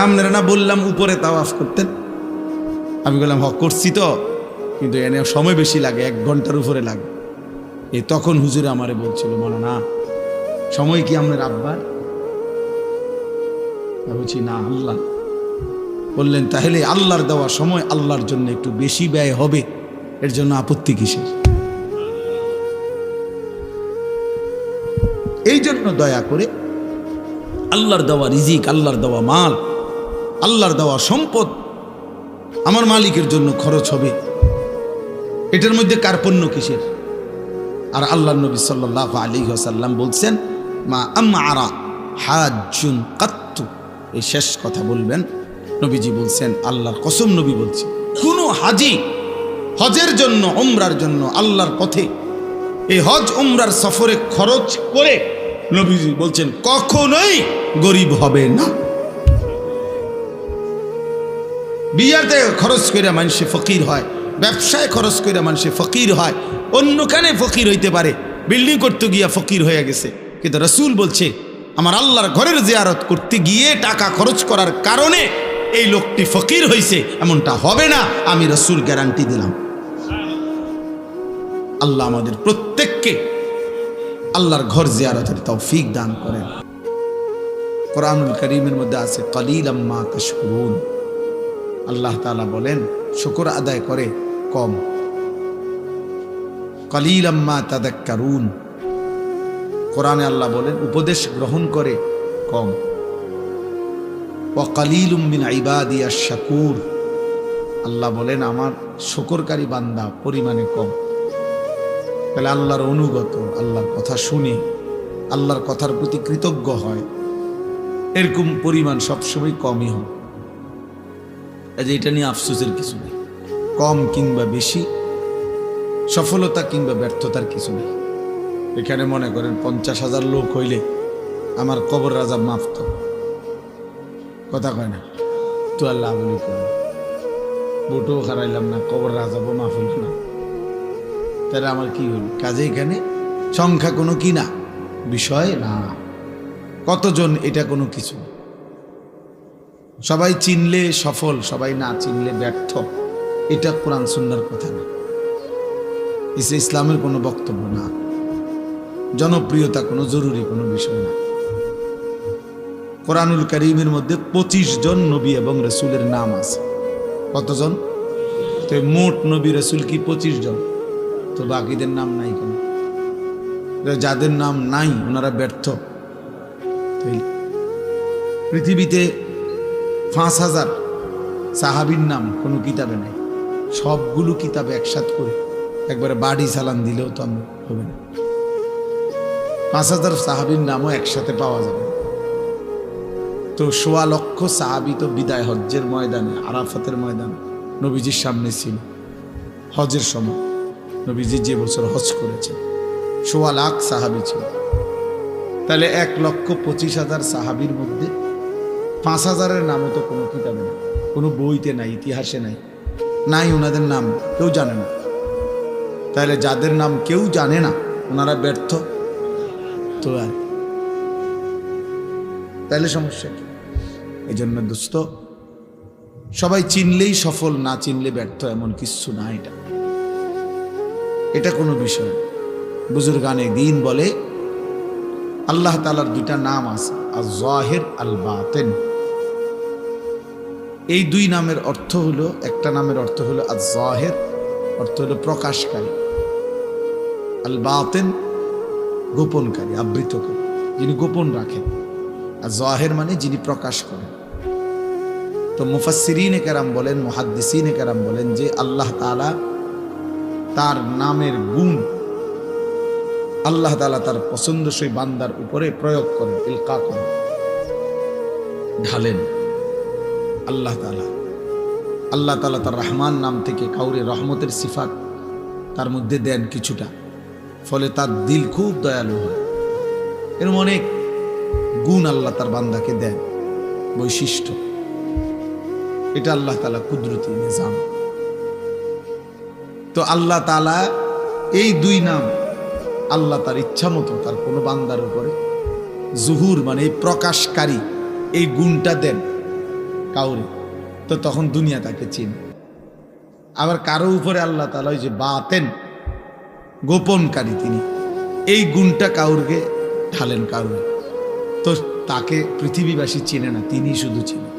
আপনারা না বললাম উপরে তাওয়াফ করতেন? আমি বললাম হ করছি তো, কিন্তু এনে সময় বেশি লাগে, 1 ঘন্টার উপরে লাগে। তখন হুজুরে আমারে বলছিল মাওলানা সময় কি আপনার আব্বার? বলছি না, আল্লাহ। বললেন তাহলে আল্লাহর দেওয়া সময় আল্লাহর জন্য একটু বেশি ব্যয় হবে, এর জন্য আপত্তি কিসের? এই জন্য দয়া করে আল্লাহর দেওয়া রিজিক, আল্লাহর দেওয়া মাল, আল্লাহর দেওয়া সম্পদ আমার মালিকের জন্য খরচ হবে, এটার মধ্যে কার্পণ্য কিসের? আর আল্লাহর নবী সাল্লাল্লাহু আলাইহি ওয়াসাল্লাম বলছেন মা আমআরা হাজ্জুন কাত্তু, এই শেষ কথা বলবেন। নবীজি বলছেন, আল্লাহর কসম নবী বলছেন, কোন হাজি হজের জন্য, উমরার জন্য আল্লাহর পথে এই হজ উমরার সফরে খরচ করে নবীজি বলছেন কখনোই গরিব হবে না। বিয়াতে খরচ করে মানুষে ফকির হয়, ব্যবসায় খরচ করে মানুষে ফকির হয়, অন্যখানে ফকির হইতে পারে, বিল্ডিং করতে গিয়া ফকির হয়ে গেছে, কিন্তু রাসূল বলছে আমার আল্লাহর ঘরের জিয়ারত করতে গিয়ে টাকা খরচ করার কারণে এই লোকটি ফকির হয়েছে, এমনটা হবে না, আমি রাসূল গ্যারান্টি দিলাম। আল্লাহ আমাদের প্রত্যেককে আল্লাহর ঘর জিয়ারতের তৌফিক দান করেন। কোরআনুল কারীমের মধ্যে আছে কালিলাম মা তাশকুরুন। আল্লাহ তাআলা বলেন শুকর আদায় করে কম। কালিলাম মা তাযাক্কারুন। কোরআনে আল্লাহ বলেন উপদেশ গ্রহণ করে কম। ওয়া কালিলুম মিন ইবাদিয়াশ শাকুর। আল্লাহ বলেন আমার শুকরকারী বান্দা পরিমাণে কম। তাহলে আল্লাহর অনুগত, আল্লাহর কথা শুনে আল্লাহর কথার প্রতি কৃতজ্ঞ হয়, এরকম পরিমাণ সবসময় কমই হয়। এটা নিয়ে আফসোসের কিছু নেই। কম কিংবা বেশি, সফলতা কিংবা ব্যর্থতার কিছু নেই। এখানে মনে করেন 50,000 লোক হইলে আমার কবর রাজা মাফ তো কথা কয় না তো আল্লাহ বলি করে বুটও হারাইলাম না, কবর রাজাবো মাফ হইল না, তাহলে আমার কি হইল? কাজে এখানে সংখ্যা কোনো কি না, বিষয় না। কতজন এটা কোনো কিছু। সবাই চিনলে সফল, সবাই না চিনলে ব্যর্থ, এটা কোরআন সুন্নাহর কথা না, ইসলামের কোনো বক্তব্য না। জনপ্রিয়তা কোনো জরুরি কোনো বিষয় না। কোরআনুল কারীমের মধ্যে 25 জন নবী এবং রাসূলের নাম আছে। কতজন? তো মোট নবী রাসূল কি 25 জন? তো বাকিদের নাম নাই কেন? যাদের নাম নাই ওনারা ব্যর্থ। পৃথিবীতে 5,000 সাহাবীর নাম কোনো কিতাবে নাই। সবগুলো কিতাবে একসাথ করে একবারে বাড়ি চালান দিলেও তো হবে না। 5,000 সাহাবীর নামও একসাথে পাওয়া যাবে। তো 1.25 লক্ষ সাহাবী তো বিদায় হজ্জের ময়দানে, আরাফাতের ময়দানে নবীজির সামনে ছিল। হজের সময় নবীজি যে বছর হজ করেছেন 1.25 লাখ সাহাবী ছিল। তাহলে 1,25,000 সাহাবীর মধ্যে 5,000-এর নামও তো কোনো কিতাবে নাই, কোনো বইতে নাই, ইতিহাসে নাই, নাই ওনাদের নাম কেউ জানে না। তাহলে যাদের নাম কেউ জানে না ওনারা ব্যর্থ তো আর তাহলে সমস্যা কি? এই জন্য দোস্ত, সবাই চিনলেই সফল, না চিনলে ব্যর্থ, এমন কিছু না। এটা কোনো বিষয়। বুজুর্গানে দ্বীন বলে আল্লাহ তাআলার 2টা নাম আছে, আয-যাহির আল-বাতিন। এই 2 নামের অর্থ হলো, একটা নামের অর্থ হলো আয-যাহির, অর্থ হলো প্রকাশকারী, আল-বাতিন গোপনকারী, আবৃতকারী, যিনি গোপন রাখেন। আর যাহির মানে যিনি প্রকাশ করেন। তো মুফাসসিরিনে কেরাম বলেন, মুহাদ্দিসিনে কেরাম বলেন যে আল্লাহ তাআলা তার নামের গুণ আল্লাহ তাআলা তার পছন্দসই বান্দার উপরে প্রয়োগ করেন, ইলকা করেন, ঢালেন। আল্লাহ তাআলা তার রহমান নাম থেকে কাউরে রহমতের সিফাত তার মধ্যে দেন কিছুটা, ফলে তার দিল খুব দয়ালু হয়। এরকম অনেক গুণ আল্লাহ তার বান্দাকে দেন, বৈশিষ্ট্য। এটা আল্লাহ তাআলা কুদরতি নিজাম। তো আল্লাহ তাআলা এই 2 নাম আল্লাহ তার ইচ্ছা মতো তার কোনো বান্দার উপরে জুহুর মানে এই প্রকাশকারী এই গুণটা দেন কাউরে, তো তখন দুনিয়া তাকে চিনে। আবার কারো উপরে আল্লাহ তাআলা ওই যে বাতেন গোপনকারী, তিনি এই গুণটা কাউরকে ঢালেন কাউরে, তো তাকে পৃথিবীবাসী চিনে না, তিনি শুধু চিনে।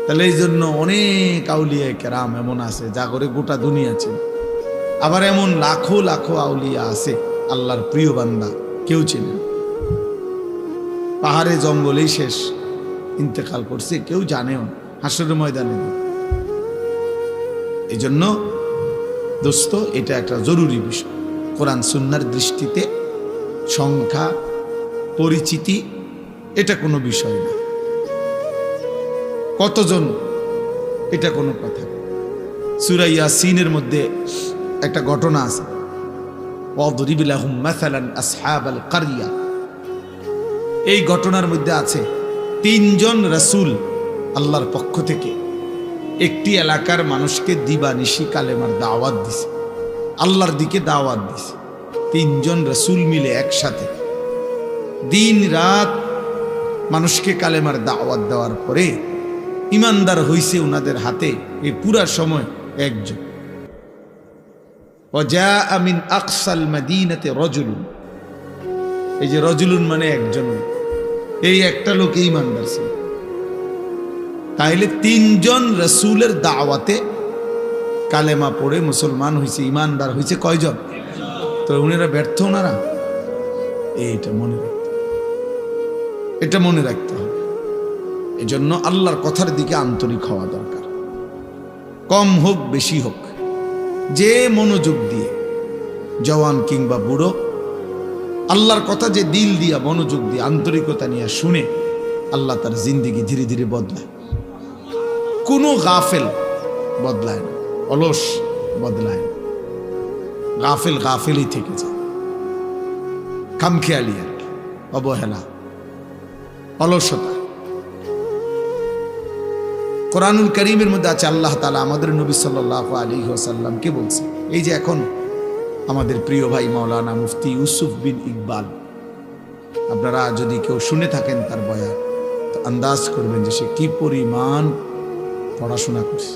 তাহলে এই জন্য অনেক আউলিয়া কেরাম এমন আছে যা করে গোটা দুনিয়া চিনে। আবার এমন লাখো লাখো আউলিয়া আছে আল্লাহর প্রিয় বান্দা কেউ চিনে না, পাহাড়ে জঙ্গলেই শেষ, ইন্তেকাল করছে, কেউ জানেও হাসরের ময়দানে। এই জন্য দোস্ত, এটা একটা জরুরি বিষয়। কোরআন সুন্নাহর দৃষ্টিতে সংখ্যা, পরিচিতি এটা কোনো বিষয় না। কতজন এটা কোনো কথা। সূরা ইয়াসিনের মধ্যে একটা ঘটনা আছে, ওয়াদরিব লাহুম মাসালান আসহাবাল কারিয়া। এই ঘটনার মধ্যে আছে 3 জন রাসূল আল্লাহর পক্ষ থেকে একটি এলাকার মানুষকে দিবানিশি কালেমার দাওয়াত দিছে, আল্লাহর দিকে দাওয়াত দিছে। 3 জন রাসূল মিলে একসাথে দিন রাত মানুষকে কালেমার দাওয়াত দেওয়ার পরে ইমানদার হইছে ওনাদের হাতে এই পুরা সময় একজন। ওয়াজাআ মিন আকসাল মাদিনাতি রাজুলুন, এই যে রজুলুন মানে একজন, এই একটা লোক ঈমানদার ছিল। তাইলে তিনজন রাসূলের দাওয়াতে কালেমা পড়ে মুসলমান হয়েছে, ঈমানদার হয়েছে কয়জন? তো উনারা ব্যর্থ, ওনারা এটা মনে রাখতে হবে। এই জন্য আল্লাহর কথার দিকে আন্তরিক হওয়া দরকার। কম হোক বেশি হোক, যে মনোযোগ দিয়ে, জওয়ান কিংবা বুড়ো, আল্লাহর কথা যে দিল দিয়া মনোযোগ দিয়ে আন্তরিকতা নিয়ে শুনে, আল্লাহ তার জিন্দিগি ধীরে ধীরে বদলায়। কোনো গাফেল বদলায় না, অলস বদলায় না, গাফেলই থেকে যায়। খামখেয়ালি আর কি, অবহেলা, অলসতা। কোরআনুল কারীমের মধ্যে আছে আল্লাহ তাআলা আমাদের নবী সাল্লাল্লাহু আলাইহি ওয়াসাল্লামকে বলছে, এই যে এখন আমাদের প্রিয় ভাই মাওলানা মুফতি ইউসুফ বিন ইকবাল, আপনারা যদি কেউ শুনে থাকেন তার বয়ান, তো আন্দাজ করবেন যে সে কি পরিমাণ পড়াশোনা করছে।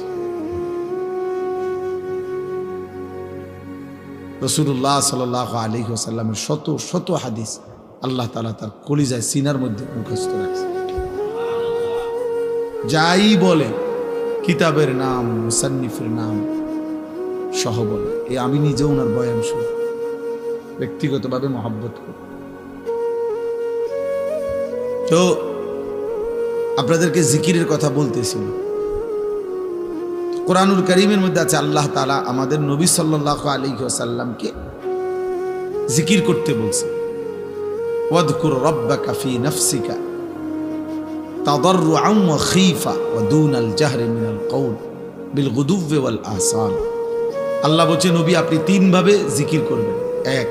রাসূলুল্লাহ সাল্লাল্লাহু আলাইহি ওয়াসাল্লামের শত শত হাদিস আল্লাহ তাআলা তার কলিজায় সিনার মধ্যে মুখস্থ রাখছে। যাই বলে কিতাবের নাম, মুসান্নিফের নাম সহ বলে। আমি নিজে ওনার বয়ান শুনি, ব্যক্তিগতভাবে মহব্বত করি। তো আপনাদেরকে জিকিরের কথা বলতেছিল। কোরআনুল কারীমের মধ্যে আছে আল্লাহ তাআলা আমাদের নবী সাল্লাল্লাহু আলাইহি ওয়াসাল্লামকে জিকির করতে বলছে। ওয়াযকুর রাব্বাকা ফি নাফসিকা তাদাররুআন ওয়া খীফা ওয়া দুনাল জাহরি মিনাল কওল বিল গুদুওয়ি ওয়াল আসাল। আল্লাহ বলছে নবী আপনি তিনভাবে জিকির করবেন। এক,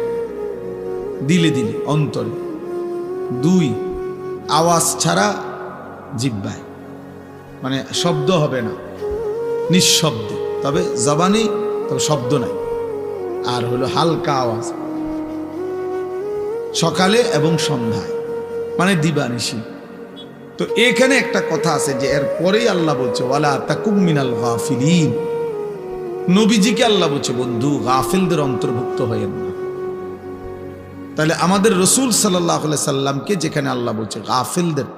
দিলে দিলে, অন্তরে। দুই, আওয়াজ ছাড়া জিহ্বায়, মানে শব্দ হবে না, নিঃশব্দে, তবে জবানে তবে শব্দ নাই। আর হলো হালকা আওয়াজ, সকালে এবং সন্ধ্যায়, মানে দিবানিশি। তো এখানে একটা কথা আছে যে এর পরেই আল্লাহ বলছে ওয়ালা তাকুম মিনাল গাফিলিন। নবীজিকে আল্লাহ বলছে বন্ধু গাফিলদের অন্তর্ভুক্ত হয়েন না। তাহলে আমাদের রাসূল সাল্লাল্লাহু আলাইহি সাল্লামকে যেখানে আল্লাহ বলছে গাফিলদের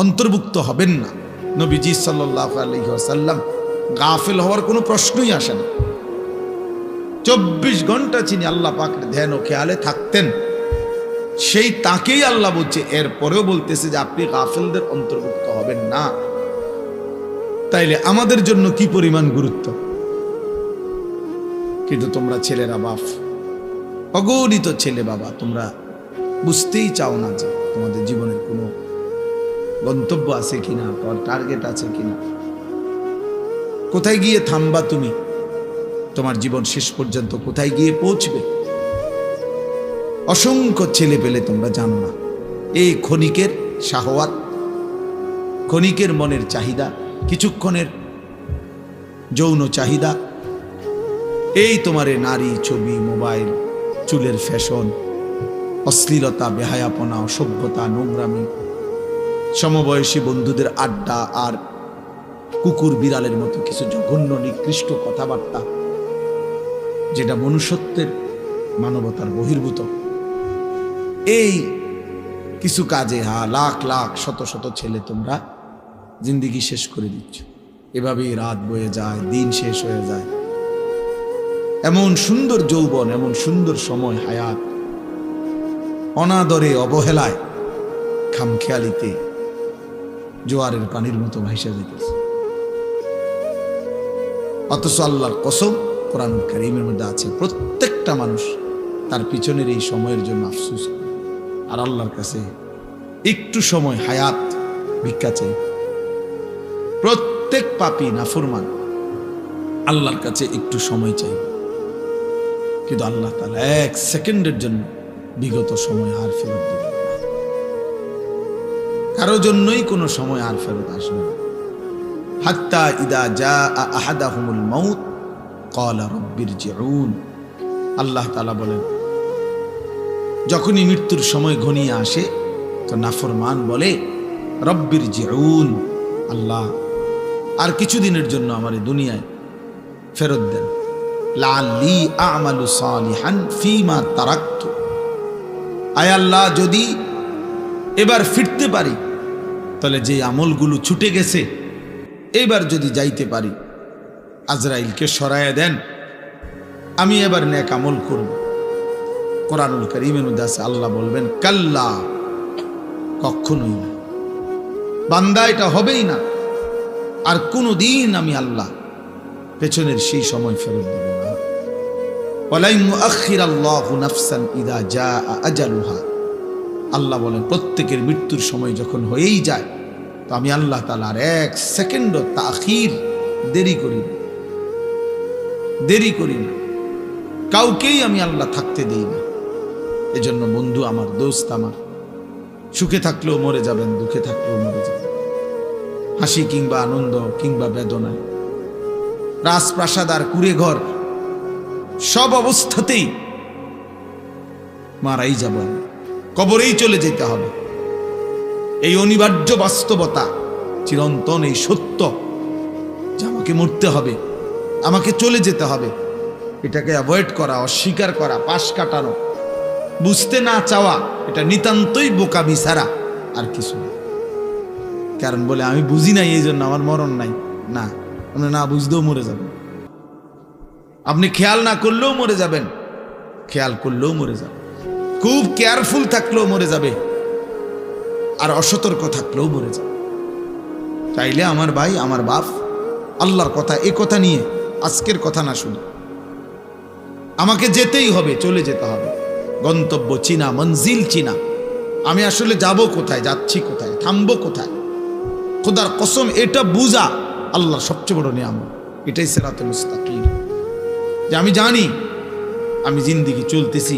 অন্তর্ভুক্ত হবেন না, নবীজি সাল্লাল্লাহু আলাইহি ওয়াসাল্লাম গাফিল হওয়ার কোনো প্রশ্নই আসে না। 24 ঘন্টা তিনি আল্লাহ পাকের ধ্যান ও খেয়ালে থাকতেন। সেই তাকেই আল্লাহ বলছে, এরপরেও বলতেছে যে আপনি গাফিলদের অন্তর্ভুক্ত হবেন না। তাইলে আমাদের জন্য কি পরিমাণ গুরুত্ব। কিন্তু তোমরা ছেলেরা বাপ, অগণিত ছেলে বাবা, তোমরা বুঝতেই চাও না যে তোমাদের জীবনের কোনো গন্তব্য আছে কিনা, তোমার টার্গেট আছে কিনা, কোথায় গিয়ে থামবা তুমি, তোমার জীবন শেষ পর্যন্ত কোথায় গিয়ে পৌঁছবে। অসংখ্য ছেলে পেলে তোমরা জানো না। এই ক্ষণিকের শাহওয়াত, ক্ষণিকের মনের চাহিদা, কিছুক্ষণের যৌন চাহিদা, এই তোমার নারী, ছবি, মোবাইল, চুলের ফ্যাশন, অশ্লীলতা, বেহায়াপনা, অসভ্যতা, নোংরামি, সমবয়সী বন্ধুদের আড্ডা, আর কুকুর বিড়ালের মতো কিছু জঘন্য নিকৃষ্ট কথাবার্তা, যেটা মনুষ্যত্বের, মানবতার বহির্ভূত। এই কিছু কাজে লাখ লাখ শত শত ছেলে তোমরা জিন্দিগি শেষ করে দিচ্ছ। এভাবেই রাত বয়ে যায়, দিন শেষ হয়ে যায়। এমন সুন্দর যৌবন, এমন সুন্দর সময়, হায়াত অনাদরে, অবহেলায়, খামখেয়ালিতে জোয়ারের পানির মতো ভাইসা যেতেছে। অথচ আল্লাহর কসম কোরআনুল কারীমের মধ্যে আছে প্রত্যেকটা মানুষ তার পিছনের এই সময়ের জন্য আফসোস করে, আর আল্লাহর কাছে একটু সময় হায়াত ভিক্ষা চাই। প্রত্যেক পাপী নাফরমান আল্লাহর কাছে একটু সময় চাই, কিন্তু আল্লাহ তাআলা 1 সেকেন্ডের জন্য বিগত সময় আর ফেরত দেবেন না। কারো জন্যই কোনো সময় আর ফেরত আসবে না। হাত্তা ইদা জাআ আহাদাহুমুল মাউত ক্বালা রাব্বিরজিউন। আল্লাহ তাআলা বলেন, যখনই মৃত্যুর সময় ঘনিয়ে আসে তো নাফরমান বলে রাব্বিরজিউন, আল্লাহ আর কিছুদিনের জন্য আমার এই দুনিয়ায় ফেরত দেন। লাআল্লি আ'মালু সালিহান ফীমা তারাকতু। আয় আল্লাহ, যদি এবার ফিরতে পারি তাহলে যে আমলগুলো ছুটে গেছে এবার যদি যাইতে পারি, আজরাইলকে সরাইয়া দেন, আমি এবার নেক আমল করব। কোরআনুল কারীমের মধ্যে আছে, আল্লাহ বলবেন কাল্লা, কখনোই না বান্দা, এটা হবেই না। আর কোনদিন আমি আল্লাহ পেছনের সেই সময় ফেরত দেব না। ওয়ালাই মুআখিরাল্লাহু নাফসান ইযা জাআ আজালুহা। আল্লাহ বলেন প্রত্যেকের মৃত্যুর সময় যখন হয়েই যায়, তো আমি আল্লাহ তাআলা আর এক সেকেন্ডও তাখির দেরি করি না, কাউকেই আমি আল্লাহ থাকতে দেই না। এজন্য বন্ধু আমার, দোস্ত আমার, সুখে থাকলেও মরে যাবেন, দুঃখে থাকলেও মরে যাবেন, হাসি কিংবা আনন্দ কিংবা বেদনায়, রাজপ্রাসাদ আর কুড়ে ঘর, সব অবস্থাতেই মারাই যাব, কবরেই চলে যেতে হবে। এই অনিবার্য বাস্তবতা, চিরন্তন এই সত্য যে আমাকে মরতে হবে, আমাকে চলে যেতে হবে, এটাকে অ্যাভয়েড করা, অস্বীকার করা, পাশ কাটানো, বুঝতে না চাওয়া, এটা নিতান্তই বোকামি ছাড়া আর কিছু না। কারণ বলে আমি বুঝি নাই এই জন্য আমার মরণ নাই, না, আপনি না বুঝতেও মরে যাবেন। আপনি খেয়াল না করলেও মরে যাবেন, খেয়াল করলেও মরে যাবেন, খুব কেয়ারফুল থাকলেও মরে যাবে, আর অসতর্ক থাকলেও মরে যাবে। চাইলে আমার ভাই, আমার বাপ, আল্লাহর কথা, এ কথা নিয়ে আজকের কথা না শুনে, আমাকে যেতেই হবে, চলে যেতে হবে। গন্তব্য চিনা, মঞ্জিল চিনা, আমি আসলে যাব কোথায়, যাচ্ছি কোথায়, থামবো কোথায়, খোদার কসম এটা বুঝা আল্লাহর সবচেয়ে বড় নিয়ামত। এটাই সিরাতুল মুস্তাকিম, যে আমি জানি আমি জিন্দেগি চলতেছি,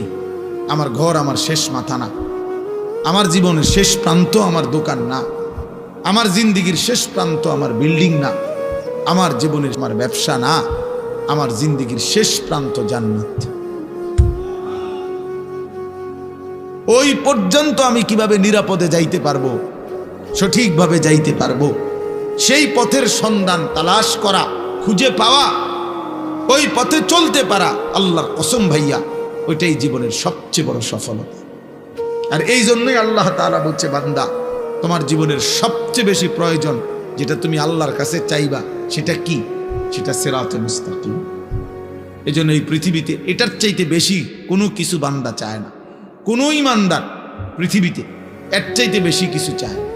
আমার ঘর আমার শেষ মাথা না, আমার জীবনের শেষ প্রান্ত আমার দোকান না, আমার জিন্দেগির শেষ প্রান্ত আমার বিল্ডিং না, আমার জীবনের আমার ব্যবসা না, আমার জিন্দেগির শেষ প্রান্ত জান্নাত। ওই পর্যন্ত আমি কিভাবে নিরাপদে যাইতে পারবো, সঠিকভাবে যাইতে পারবো, সেই পথের সন্ধান তালাশ করা, খুঁজে পাওয়া, ওই পথে চলতে পারা, আল্লাহর কসম ভাইয়া, ওইটাই জীবনের সবচেয়ে বড় সফলতা। আর এই জন্যই আল্লাহ তাআলা বলছে, বান্দা, তোমার জীবনের সবচেয়ে বেশি প্রয়োজন যেটা তুমি আল্লাহর কাছে চাইবা, সেটা কি? সেটা সিরাতুল মুস্তাকিম। এই জন্য এই পৃথিবীতে এটার চাইতে বেশি কোনো কিছু বান্দা চায় না। কোনো ইমানদার পৃথিবীতে এর চাইতে বেশি কিছু চায় না,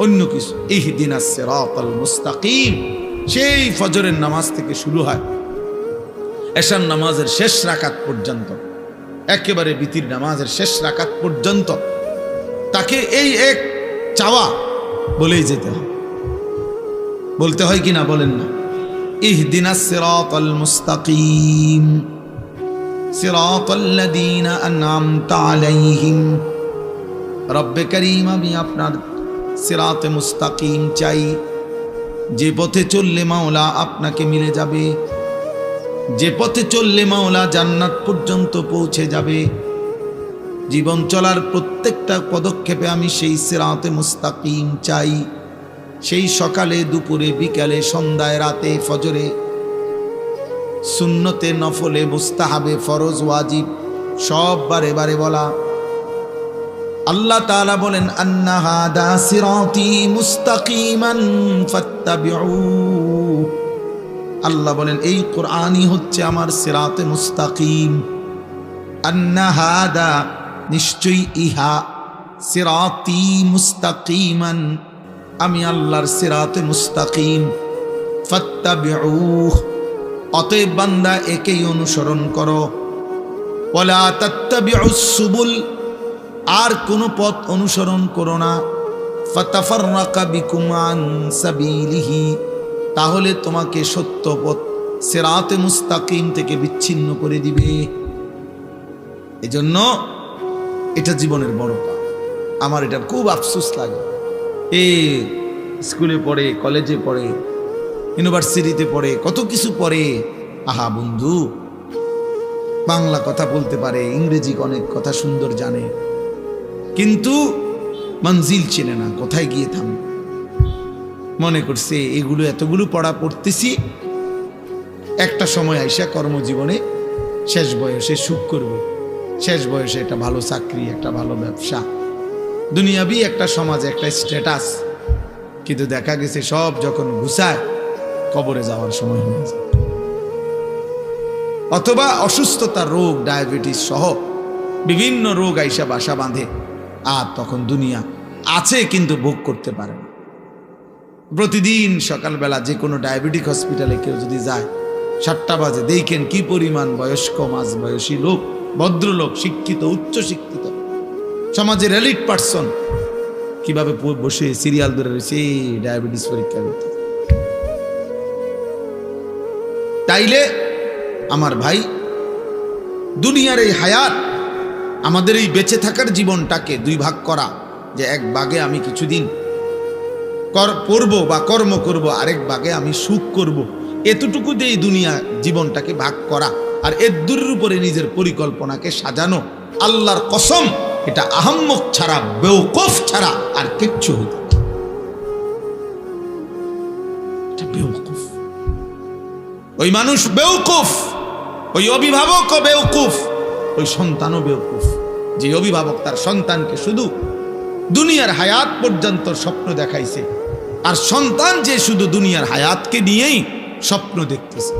অন্য কিছু। ইহদিনাস সিরাতাল মুস্তাকিম, সেই ফজরের নামাজ থেকে শুরু হয় এশার নামাজের শেষ রাকাত পর্যন্ত, একেবারে বিতির নামাজের শেষ রাকাত পর্যন্ত তাকে এই এক চাওয়া বলেই যেতে হয়। বলতে হয় কিনা বলেন না? ইহদিনাস সিরাতাল মুস্তাকিম সিরাতাল্লাযীনা আন'আমতা আলাইহিম। রব্বে করিম, আমি আপনার সিরাতে মুস্তাকিম চাই, যে পথে চললে মাওলা আপনাকে মিলে যাবে, যে পথে চললে মাওলা জান্নাত পর্যন্ত পৌঁছে যাবে। জীবন চলার প্রত্যেকটা পদক্ষেপে আমি সেই সিরাতে মুস্তাকিম চাই। সেই সকালে, দুপুরে, বিকালে, সন্ধ্যায়, রাতে, ফজরে, সুন্নতে, নফলে, মুস্তাহাবে, ফরজ, ওয়াজিব, সব বারে বারে বলা। আল্লাহ তাআলা বলেন, আন্না হাদা সিরাতি মুস্তাকিমান ফাত্তাবিউ। আল্লাহ বলেন, এই কোরআনই হচ্ছে আমার সিরাতে মুস্তাকিম। আন্না হাদা, নিশ্চয়ই ইহা, সিরাতি মুস্তাকিমান, আমি আল্লাহর সিরাতে মুস্তাকিম। ফাত্তাবিউ, অতএব বান্দা একেই অনুসরণ করো। ওয়ালা তাত্তাবিউস সুবুল, আর কোনো পথ অনুসরণ করো না। ফাতাফাররাকা বিকুম আন সাবিলিহি, তাহলে তোমাকে সত্য পথ সিরাতে মুস্তাকিম থেকে বিচ্ছিন্ন করে দিবে। এজন্য এটা জীবনের বড় পাপ। আমার এটা খুব আফসোস লাগে। স্কুলে পড়ে, কলেজে পড়ে, ইউনিভার্সিটিতে পড়ে, কত কিছু পড়ে। আহা বন্ধু, বাংলা কথা বলতে পারে, ইংরেজি অনেক কথা সুন্দর জানে, কিন্তু মঞ্জিল চেনে না, কোথায় গিয়ে থামবে। মনে করছে এগুলো, এতগুলো পড়া পড়তেছি, একটা সময় আইসা কর্মজীবনে শেষ বয়সে সুখ করব, শেষ বয়সে একটা ভালো চাকরি, একটা ভালো ব্যবসা, দুনিয়াবি একটা সমাজে একটা স্ট্যাটাস। কিন্তু দেখা গেছে সব যখন ঘুষায় কবরে যাওয়ার সময় হয়ে যায়, অথবা অসুস্থতা, রোগ, ডায়াবেটিস সহ বিভিন্ন রোগ আইসা বাসা বাঁধে, আর তখন দুনিয়া আছে কিন্তু ভোগ করতে পারে না। প্রতিদিন সকালবেলা যে কোনো ডায়াবেটিক হসপিটালে কেউ যদি যায়, 7টা বাজে, দেখেন কি পরিমাণ বয়স্ক মাঝ বয়সী লোক, ভদ্রলোক, শিক্ষিত, উচ্চ শিক্ষিত, সমাজের এলিট পার্সন কিভাবে বসে সিরিয়াল ধরে রয়েছে ডায়াবেটিস পরীক্ষা করতে। তাইলে আমার ভাই, দুনিয়ার এই হায়াত, আমাদের এই বেঁচে থাকার জীবনটাকে 2 ভাগ করা, যে এক ভাগে আমি কিছুদিন পড়বো বা কর্ম করব, আরেক ভাগে আমি সুখ করব, এতটুকু দিয়ে দুনিয়া জীবনটাকে ভাগ করা আর এর দূরের উপরে নিজের পরিকল্পনাকে সাজানো, আল্লাহর কসম এটা আহাম্মক ছাড়া, বেওকুফ ছাড়া আর কিচ্ছু হইতে না। বেওকুফ, ওই মানুষ বেওকুফ, ওই অভিভাবকও বেওকুফ, ওই সন্তানও বেওকুফ, যে অভিভাবক তার সন্তানকে শুধু দুনিয়ার হায়াত পর্যন্ত স্বপ্ন দেখাইছে, আর সন্তান যে শুধু দুনিয়ার হায়াতকে নিয়েই স্বপ্ন দেখতেছে,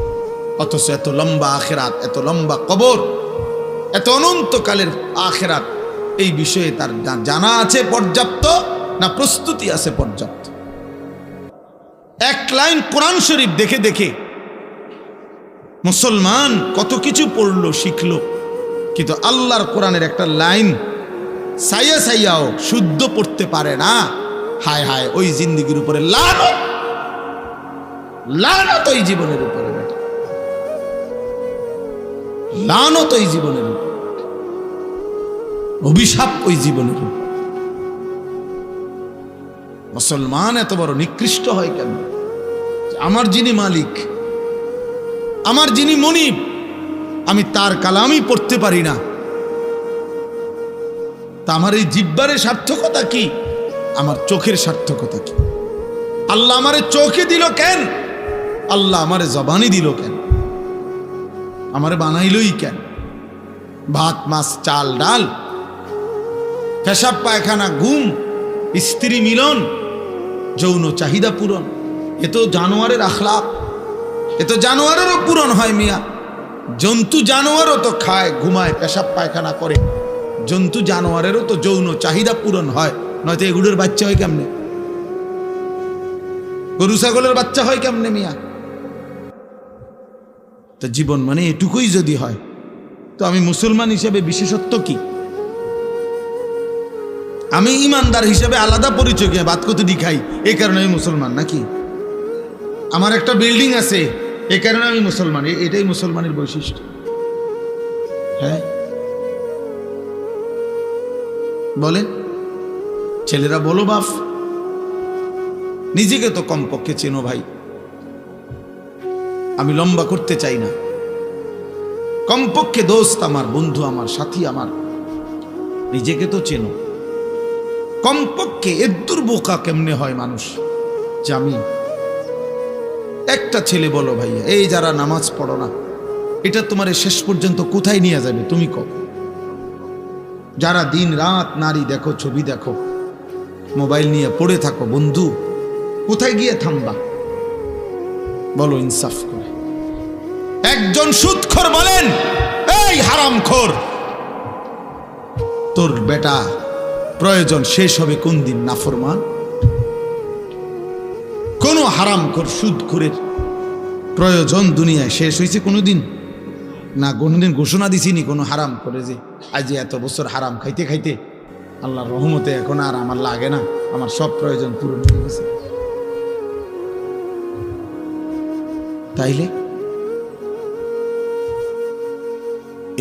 অথচ এত লম্বা আখেরাত, এত লম্বা কবর, এত অনন্তকালের আখেরাত, এই বিষয়ে তার জানা আছে পর্যাপ্ত না প্রস্তুতি আছে পর্যাপ্ত? এক লাইন কোরআন শরীফ দেখে দেখে মুসলমান কত কিছু পড়লো, শিখলো, কিন্তু আল্লাহর কোরআনের একটা লাইন সাইয়া সাইয়াও শুদ্ধ পড়তে পারে না। হায় হায়, ওই জিন্দেগির উপরে লানত, লানত ওই জীবনের উপরে, বেটা লানত ওই জীবনের উপরে, অভিশাপ ওই জীবনের উপরে। মুসলমান এত বড় নিকৃষ্ট হয় কেন? আমার যিনি মালিক, আমার যিনি মনিব, আমি তার কালামই পড়তে পারি না, তা আমার এই জিহ্বারের সার্থকতা কি? আমার চোখের সার্থকতা কি? আল্লাহ আমারে চোখে দিল কেন? আল্লাহ আমারে জবানি দিল কেন? আমারে বানাইলই কেন? ভাত, মাছ, চাল, ডাল, পেশাব, পায়খানা, ঘুম, স্ত্রী মিলন, যৌন চাহিদা পূরণ, এ তো জানোয়ারের আখলাক, এ তো জানোয়ারেরও পূরণ হয় মিয়া। জন্তু জানোয়ারও তো খায়, ঘুমায়, পেশাব পায়খানা করে, জন্তু জানোয়ারেরও তো যৌন চাহিদা পূরণ হয়, নয়তো এগুলোর বাচ্চা হয় কেমনে? গরু ছাগলের বাচ্চা হয় কেমনে মিয়া? তো জীবন মানে এটুকুই যদি হয়, তো আমি মুসলমান হিসেবে বিশেষত্ব কি? আমি ইমানদার হিসেবে আলাদা পরিচয় কি? বাদ কত দি খাই, এই কারণে আমি মুসলমান নাকি? আমার একটা বিল্ডিং আছে, এই কারণে আমি মুসলমান, এটাই মুসলমানের বৈশিষ্ট্য? হ্যাঁ বলেন, ছেলেরা বলো বাপ, নিজেকে তো কমপক্ষে চেনো ভাই। আমি লম্বা করতে চাই না, কমপক্ষে দোস্ত আমার, বন্ধু আমার, সাথী আমার, নিজেকে তো চেনো কমপক্ষে। এদ্দুর বোকা কেমনে হয় মানুষ যে আমি একটা ছেলে বলো ভাইয়া, এই যারা নামাজ পড়ো না, এটা তোমার শেষ পর্যন্ত কোথায় নিয়ে যাবে তুমি কও? যারা দিন রাত নারী দেখো, ছবি দেখো, মোবাইল নিয়ে পড়ে থাকো, বন্ধু কোথায় গিয়ে থামবা বলো ইনসাফ করে? একজন সুদখোর বলেন, এই হারামখোর, তোর বেটা প্রয়োজন শেষ হবে কোন দিন? নাফরমান কোন হারামখোর সুদখোরের প্রয়োজন দুনিয়ায় শেষ হয়েছে কোনোদিন? না, কোনোদিন ঘোষণা দিছিনি কোনো হারাম করে যে আজ এত বছর হারাম খাইতে খাইতে আল্লাহর রহমতে এখন আর আমার লাগে না, আমার সব প্রয়োজন পূরণ হয়ে গেছে। তাইলে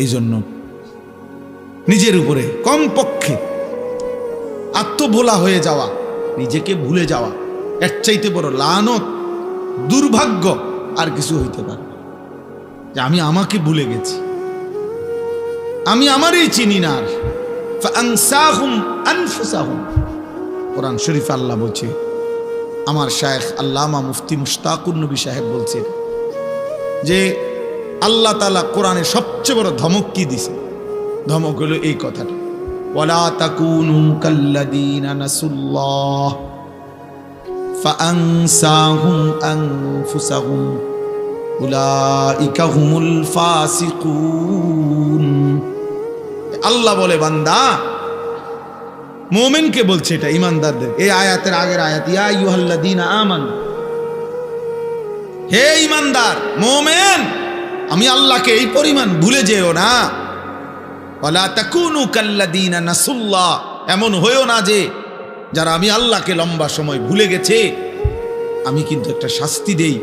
এই জন্য নিজের উপরে কমপক্ষে আত্মভোলা হয়ে যাওয়া, নিজেকে ভুলে যাওয়া, এর চাইতে বড় লানত, দুর্ভাগ্য আর কিছু হইতে পারে না। যে আমি আমাকে ভুলে গেছি, আমি আমারই চিনি না। আর ফাআনসাহুম আনফুসাহুম, কোরআন শরীফ আল্লাহ বলছে, আমার শায়েখ আল্লামা মুফতি মুশতাকুর নবী সাহেব বলছেন, যে আল্লাহ তাআলা কোরআনে সবচেয়ে বড় ধমক কি দিছে? ধমক হলো এই কথাটা, ওয়ালা তাকুনু কাল্লাযীনা নাসুল্লাহ ফাআনসাহুম আনফুসাহুম উলাইকা হুমুল ফাসিকুন। আল্লাহ বলে বান্দা, মুমিনকে বলছে, এটা ঈমানদারদের। এই আয়াতের আগের আয়াত, ইয়া আইয়ুহাল্লাযীনা আমানু, হে ঈমানদার মুমিন, আমি আল্লাহকে এই পরিমাণ ভুলে যেও না। ওয়ালা তাকুনু কাল্লাযীনা নাসুল্লাহ, এমন হয়েও না যে যারা আমি আল্লাহকে লম্বা সময় ভুলে গেছে, আমি কিন্তু একটা শাস্তি দেই।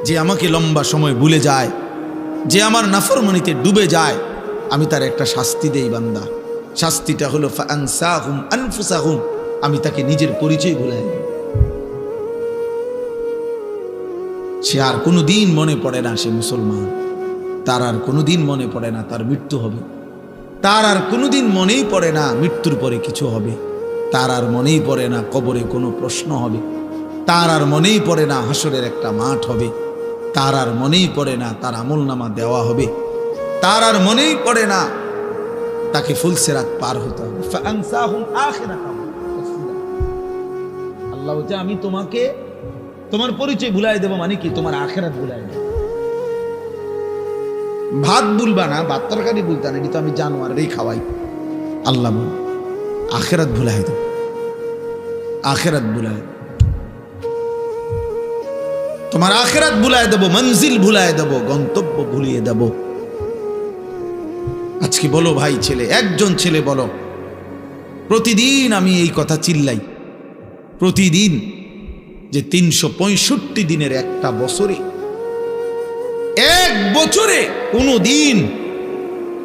যে আমাকে লম্বা সময় ভুলে যায়, যে আমার নাফরমানিতে ডুবে যায়, আমি তার একটা শাস্তি দেই বান্দা। শাস্তিটা হলো ফাআনসাহুম আনফুসাহুম, আমি তাকে নিজের পরিচয় ভুলাই দিই। সে আর কোনোদিন মনে পড়ে না সে মুসলমান, তার আর কোনোদিন মনে পড়ে না তার মৃত্যু হবে, তার আর কোনোদিন মনেই পড়ে না মৃত্যুর পরে কিছু হবে, তার আর মনেই পড়ে না কবরে কোনো প্রশ্ন হবে, তার আর মনেই পড়ে না হাসরের একটা মাঠ হবে, তার আর মনেই পড়ে না তার আমলনামা দেওয়া হবে, তার আর মনেই পড়ে না তাকে ফুলসিরাত পার হতে হবে। ফাআনসাহুম আখিরাতাহুম, আল্লাহ বলছে আমি তোমাকে তোমার পরিচয় ভুলাই দেব, মানে কি তোমার আখিরাত ভুলাই দেব। ভাত ভুলবা না, ভাত তরকারি ভুলতা না, কিন্তু আমি জানোয়ারেরই খাওয়াই। আল্লাহ বল আখিরাত ভুলাই দেব, আখিরাত ভুলাই, তোমার আখিরাত ভুলাই দেব, মঞ্জিল ভুলাই দেব, গন্তব্য ভুলিয়ে দেব। আজকে বলো ভাই ছেলে, একজন ছেলে বলো, প্রতিদিন আমি এই কথা চিল্লাই, প্রতিদিন যে 365 দিনের একটা বছরে, এক বছরে কোনোদিন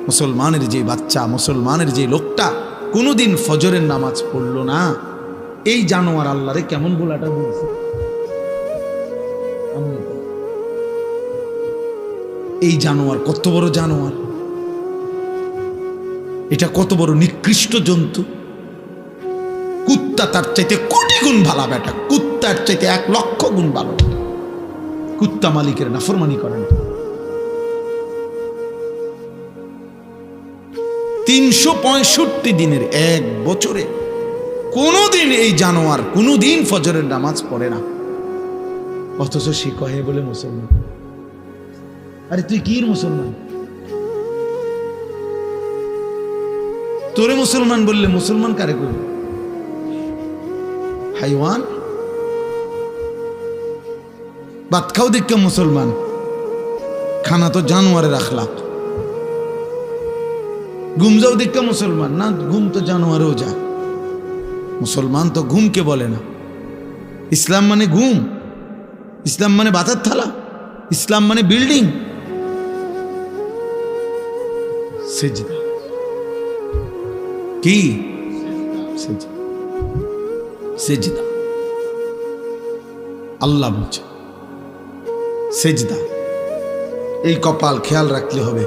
মুসলমানের যে বাচ্চা, মুসলমানের যে লোকটা কোনোদিন ফজরের নামাজ পড়লো না, এই জানোয়ার আল্লাহরে কেমন বলাটা বলছে। এই জানোয়ার কত বড় জানোয়ার, এটা কত বড় নিকৃষ্ট জন্তু। কুত্তা তার চাইতে কোটি গুণ ভালো বেটা, কুত্তার চাইতে 1,00,000 গুণ ভালো। কুত্তা মালিকের নাফরমানি করেন। 365 দিনের এক বছরে কোনোদিন এই জানোয়ার কোনোদিন ফজরের নামাজ পড়ে না, অথচ সে কহে বলে মুসলমান। আরে তুই কি মুসলমান? তোরে মুসলমান বললে মুসলমান কারে করবে? হাইওয়ান। ভাত খাও দেখে মুসলমান, খানা তো জানোয়ারের আখলাক। ঘুম যাও দেখে মুসলমান, না ঘুম তো জানোয়ারেও যায়। মুসলমান তো ঘুমকে বলে না। ইসলাম মানে ঘুম, ইসলাম মানে ভাতের থালা, ইসলাম মানে বিল্ডিং। সেজদা কি? সেজদা আল্লাহ বলছে সেজদা। এই কপাল খেয়াল রাখলে হবে,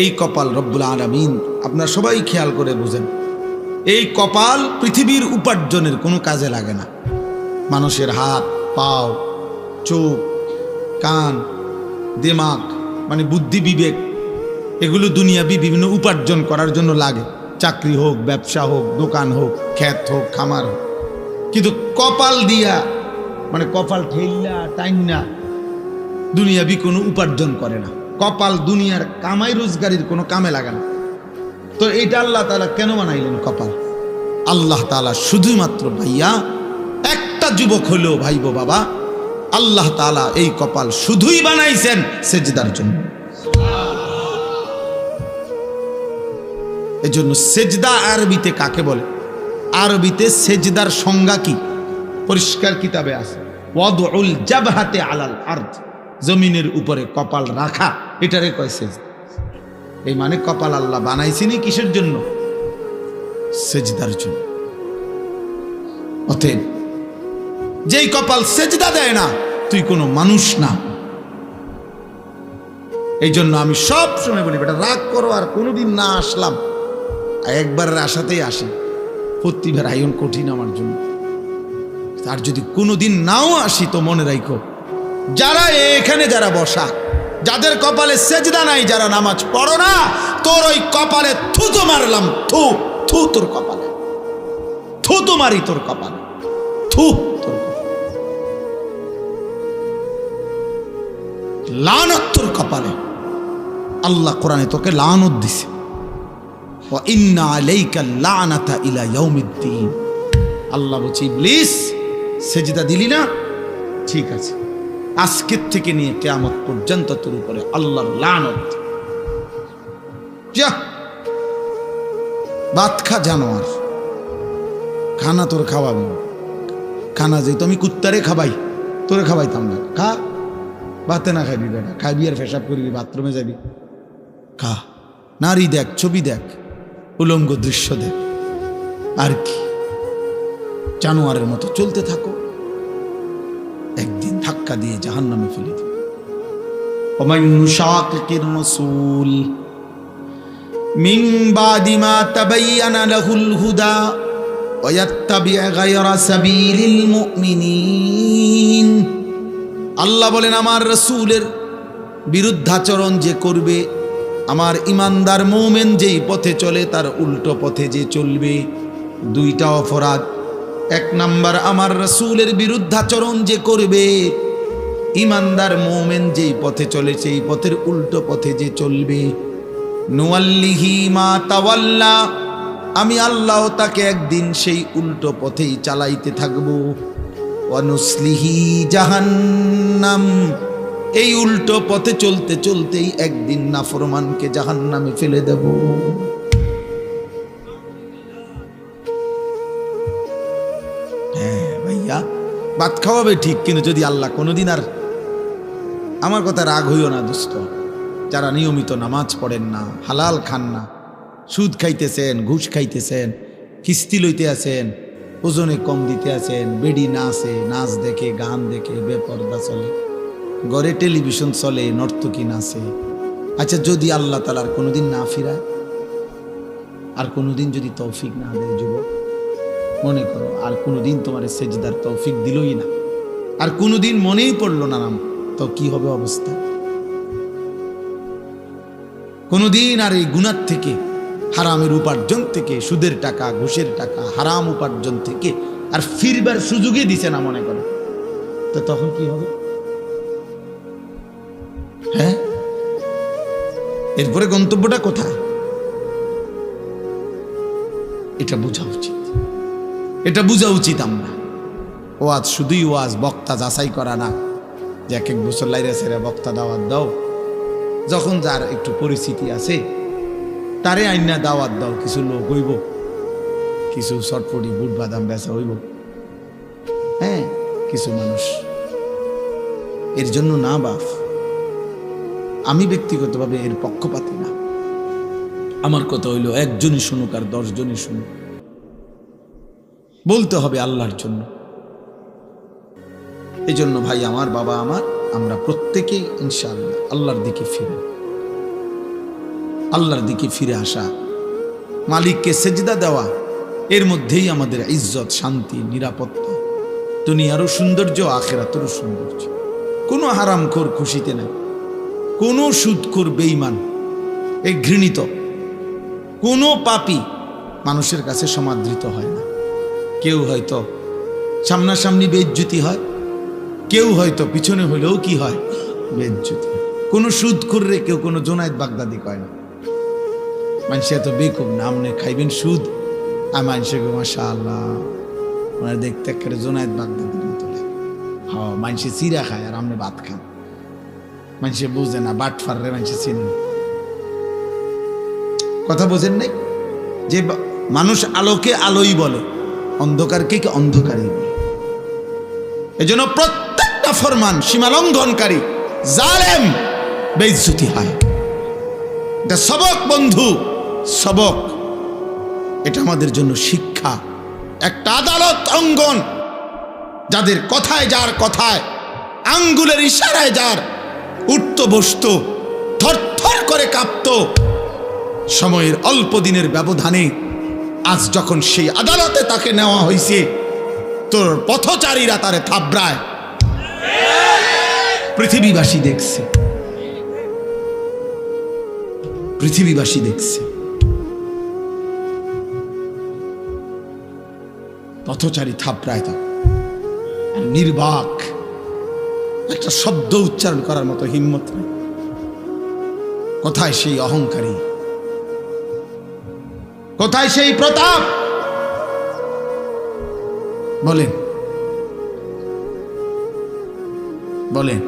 এই কপাল রব্বুল আলামিন, আপনারা সবাই খেয়াল করে বুঝেন, এই কপাল পৃথিবীর উপার্জনের কোনো কাজে লাগে না। মানুষের হাত, পাও, চোখ, কান, দিমাগ মানে বুদ্ধি, বিবেক, এগুলো দুনিয়াবি বিভিন্ন উপার্জন করার জন্য লাগে। চাকরি হোক, ব্যবসা হোক, দোকান হোক, ক্ষেত হোক, খামার হোক। কিন্তু কপাল দিয়া মানে কপাল ঠেললা টাইনা দুনিয়াবি কোনো উপার্জন করে না। কপাল দুনিয়ার কামাই রোজগারির কোনো কামে লাগে না। তো এইটা আল্লাহ তাআলা কেন বানাইলেন কপাল? আল্লাহ তাআলা শুধুমাত্র ভাইয়া একটা যুবক হলেও ভাইবো বাবা, আল্লাহ তাআলা এই কপাল শুধুই বানাইছেন সেজদার জন্য। এজন্য সেজদা আরবিতে কাকে বলে? আরবিতে সেজদার সংজ্ঞা কি? পরিষ্কার কিতাবে আছে, ওয়াদউল জাবহাতে আলাল আরদ, জমিনের উপরে কপাল রাখা, এটারে কয় সেজদা। এই মানে কপাল আল্লাহ বানাইছেনই কিসের জন্য? সেজদার জন্য। অতএব যেই কপাল সেজদা দেয় না, তুই কোনো মানুষ না। এই জন্য আমি সব সময় বলি, বেটা রাগ করো আর কোনোদিন না আসলাম, একবারের আশাতেই আসি, প্রতিবার আয়ন কঠিন আমার জন্য। আর যদি কোনোদিন নাও আসি তো মনে রাখো, যারা এখানে যারা বসা, যাদের কপালে সেজদা নাই, যারা নামাজ পড়ো না, তোর ওই কপালে থুতু মারলাম, থু থু তোর কপালে, থুতু মারি তোর কপালে, থু তোর কপালে, লানত তোর কপালে। আল্লাহ কোরআনে তোকে লানত দিছে, ওয়া ইন্না আলাইকা লানাতা ইলা ইয়াউমিদ্দিন। আল্লাহ বলছে ইবলিস সেজদা দিলি না, ঠিক আছে, আজকের থেকে নিয়ে কিয়ামত পর্যন্ত তোর উপরে আল্লাহর লানত। যা ভাত খা জানোয়ার, খানা তোর খাওয়াবো, খানা যেহেতু আমি কুত্তারে খাবাই, তোরে খাবাইতাম না, খা। ভাতে না খাইবি বেটা, খাইবি আর পেশাব করবি, বাথরুমে যাবি, খা। নারী দেখ, ছবি দেখ, উলঙ্গ দৃশ্য দেখ, আর কি জানোয়ারের মতো চলতে থাকো, একদিন ধাক্কা দিয়ে জাহান্নামে ফেলে দিবে। ওমান ইউশাকিকির রাসূল মিন বাদি মা তাবায়্যানা লাহুল হুদা ওয়া ইয়াত্তাবি' গায়রা সাবিলিল মুমিনিন। আল্লাহ বলেন আমার রাসূলের বিরুদ্ধাচরণ যে করবে, আমার ইমানদার মুমিন যেই পথে চলে তার উল্টো পথে যে চলবে, দুইটা অপরাধ। এক নাম্বার, আমার রাসূলের বিরুদ্ধাচরণ যে করবে, ইমানদার মুমিন যেই পথে চলে সেই পথের উল্টো পথে যে চলবে, নুয়াল্লিহি মা তাওয়াল্লা, আমি আল্লাহ তাকে একদিন সেই উল্টো পথেই চালাইতে থাকব। ওয়া নুসলিহি জাহান্নাম, এই উল্টো পথে চলতে চলতেই একদিন নাফরমানকে জাহান্নামে ফেলে দেব। হ্যাঁ ভাইয়া, ভাত খাওয়াবে ঠিক, কিন্তু যদি আল্লাহ কোনোদিন, আর আমার কথা রাগ হইও না দোস্ত, যারা নিয়মিত নামাজ পড়েন না, হালাল খান না, সুদ খাইতেছেন, ঘুষ খাইতেছেন, কিস্তি লইতে আছেন, ওজনে কম দিতে আছেন, বেডি নাচে, নাচ দেখে, গান দেখে, বেপরদা চলে, ঘরে টেলিভিশন চলে, নর্তকী নাচে। আচ্ছা, যদি আল্লাহ তাআলার কোনোদিন না ফিরায়, আর কোনোদিন যদি তৌফিক না দেয়, যুবক মনে করো আর কোনোদিন তোমার সেজদার তৌফিক দিলই না, আর কোনোদিন মনেই পড়লো না নাম, তো কি হবে অবস্থা? কোনোদিন আর এই গুনাহ থেকে, হারামের উপার্জন থেকে, সুদের টাকা, ঘুষের টাকা, হারাম উপার্জন থেকে আর ফিরবার সুযোগই দিছে না, মনে করো, তো তখন কি হবে? হ্যাঁ, এরপরে গন্তব্যটা কোথায়? এটা বোঝা উচিত, এটা বোঝা উচিত। আমরা ওয়াজ শুধুই ওয়াজ, বক্তা যাচাই করা না, যে এক এক বছর লাইরা সেরা বক্তা দাওয়াত দাও, যখন যার একটু পরিস্থিতি আছে তারে আইনা দাওয়াত দাও, কিছু লোক হইব, কিছু চটপটি বুট বাদাম বেচা হইব, হ্যাঁ কিছু মানুষ, এর জন্য না বাপ, আমি ব্যক্তিগতভাবে এর পক্ষপাতী না। আমার কথা হইল একজনই শুনুক আর 10 জনই শুনুক, বলতে হবে আল্লাহর জন্য। এই জন্য ভাই আমার, বাবা আমার, আমরা প্রত্যেকেই ইনশাআল্লাহ আল্লাহর দিকে ফিরে, আল্লাহর দিকে ফিরে আসা, মালিককে সেজদা দেওয়া, এর মধ্যেই আমাদের ইজ্জত, শান্তি, নিরাপত্তা, দুনিয়ারও সৌন্দর্য, আখিরাতেরও সৌন্দর্য। কোনো হারামখোর খুশিতে নাই, কোনো সুদখোর বেঈমান, এই ঘৃণিত কোনো পাপী মানুষের কাছে সমাদৃত হয় না। কেউ হয়তো সামনাসামনি বেইজ্জতি হয়, কেউ হয়তো পিছনে হলেও কি হয়, বেইজ্জতি। কোনো সুদখোর রে কেউ কোনো জোনায়েদ বাগদাদি কয় না। মানুষ এত বেকুব না, আপনি খাইবেন সুদ, আর মানুষের মাশাআল্লাহ ওনার দেখতে একটা জোনায়েদ বাগদাদির মতো লাগে। হ্যাঁ, মানুষে চিরা খায় আর আপনি ভাত খান। মানুষে বুঝে না, বাটফার রে মানুষে চিনে। কথা বোঝেন নাই? যে মানুষ আলোকে আলোই বলে, অন্ধকারকে কি অন্ধকারই বলে। এজন্য প্রত্যেকটা ফরমান সীমালঙ্ঘনকারী, জালেম, বেইজ্জতি হয়। এটা সবক বন্ধু, সবক। এটা আমাদের জন্য শিক্ষা। একটা আদালত অঙ্গন, যাদের কথায়, যার কথায়, আঙ্গুলের ইশারায় যার উঠত বসত, থরথর করে কাঁপত, সময়ের অল্প দিনের ব্যবধানে আজ যখন সেই আদালতে তাকে নেওয়া হয়েছে, তোর পথচারীরা তারে থাবড়ায়, পৃথিবীবাসী দেখছে, পৃথিবীবাসী দেখছে, পথচারী থাপড়ায় তো নির্বাক, একটা শব্দ উচ্চারণ করার মতো হিম্মত নেই। কোথায় সেই অহংকারী, কোথায় সেই প্রতাপ? বলেন বলেন।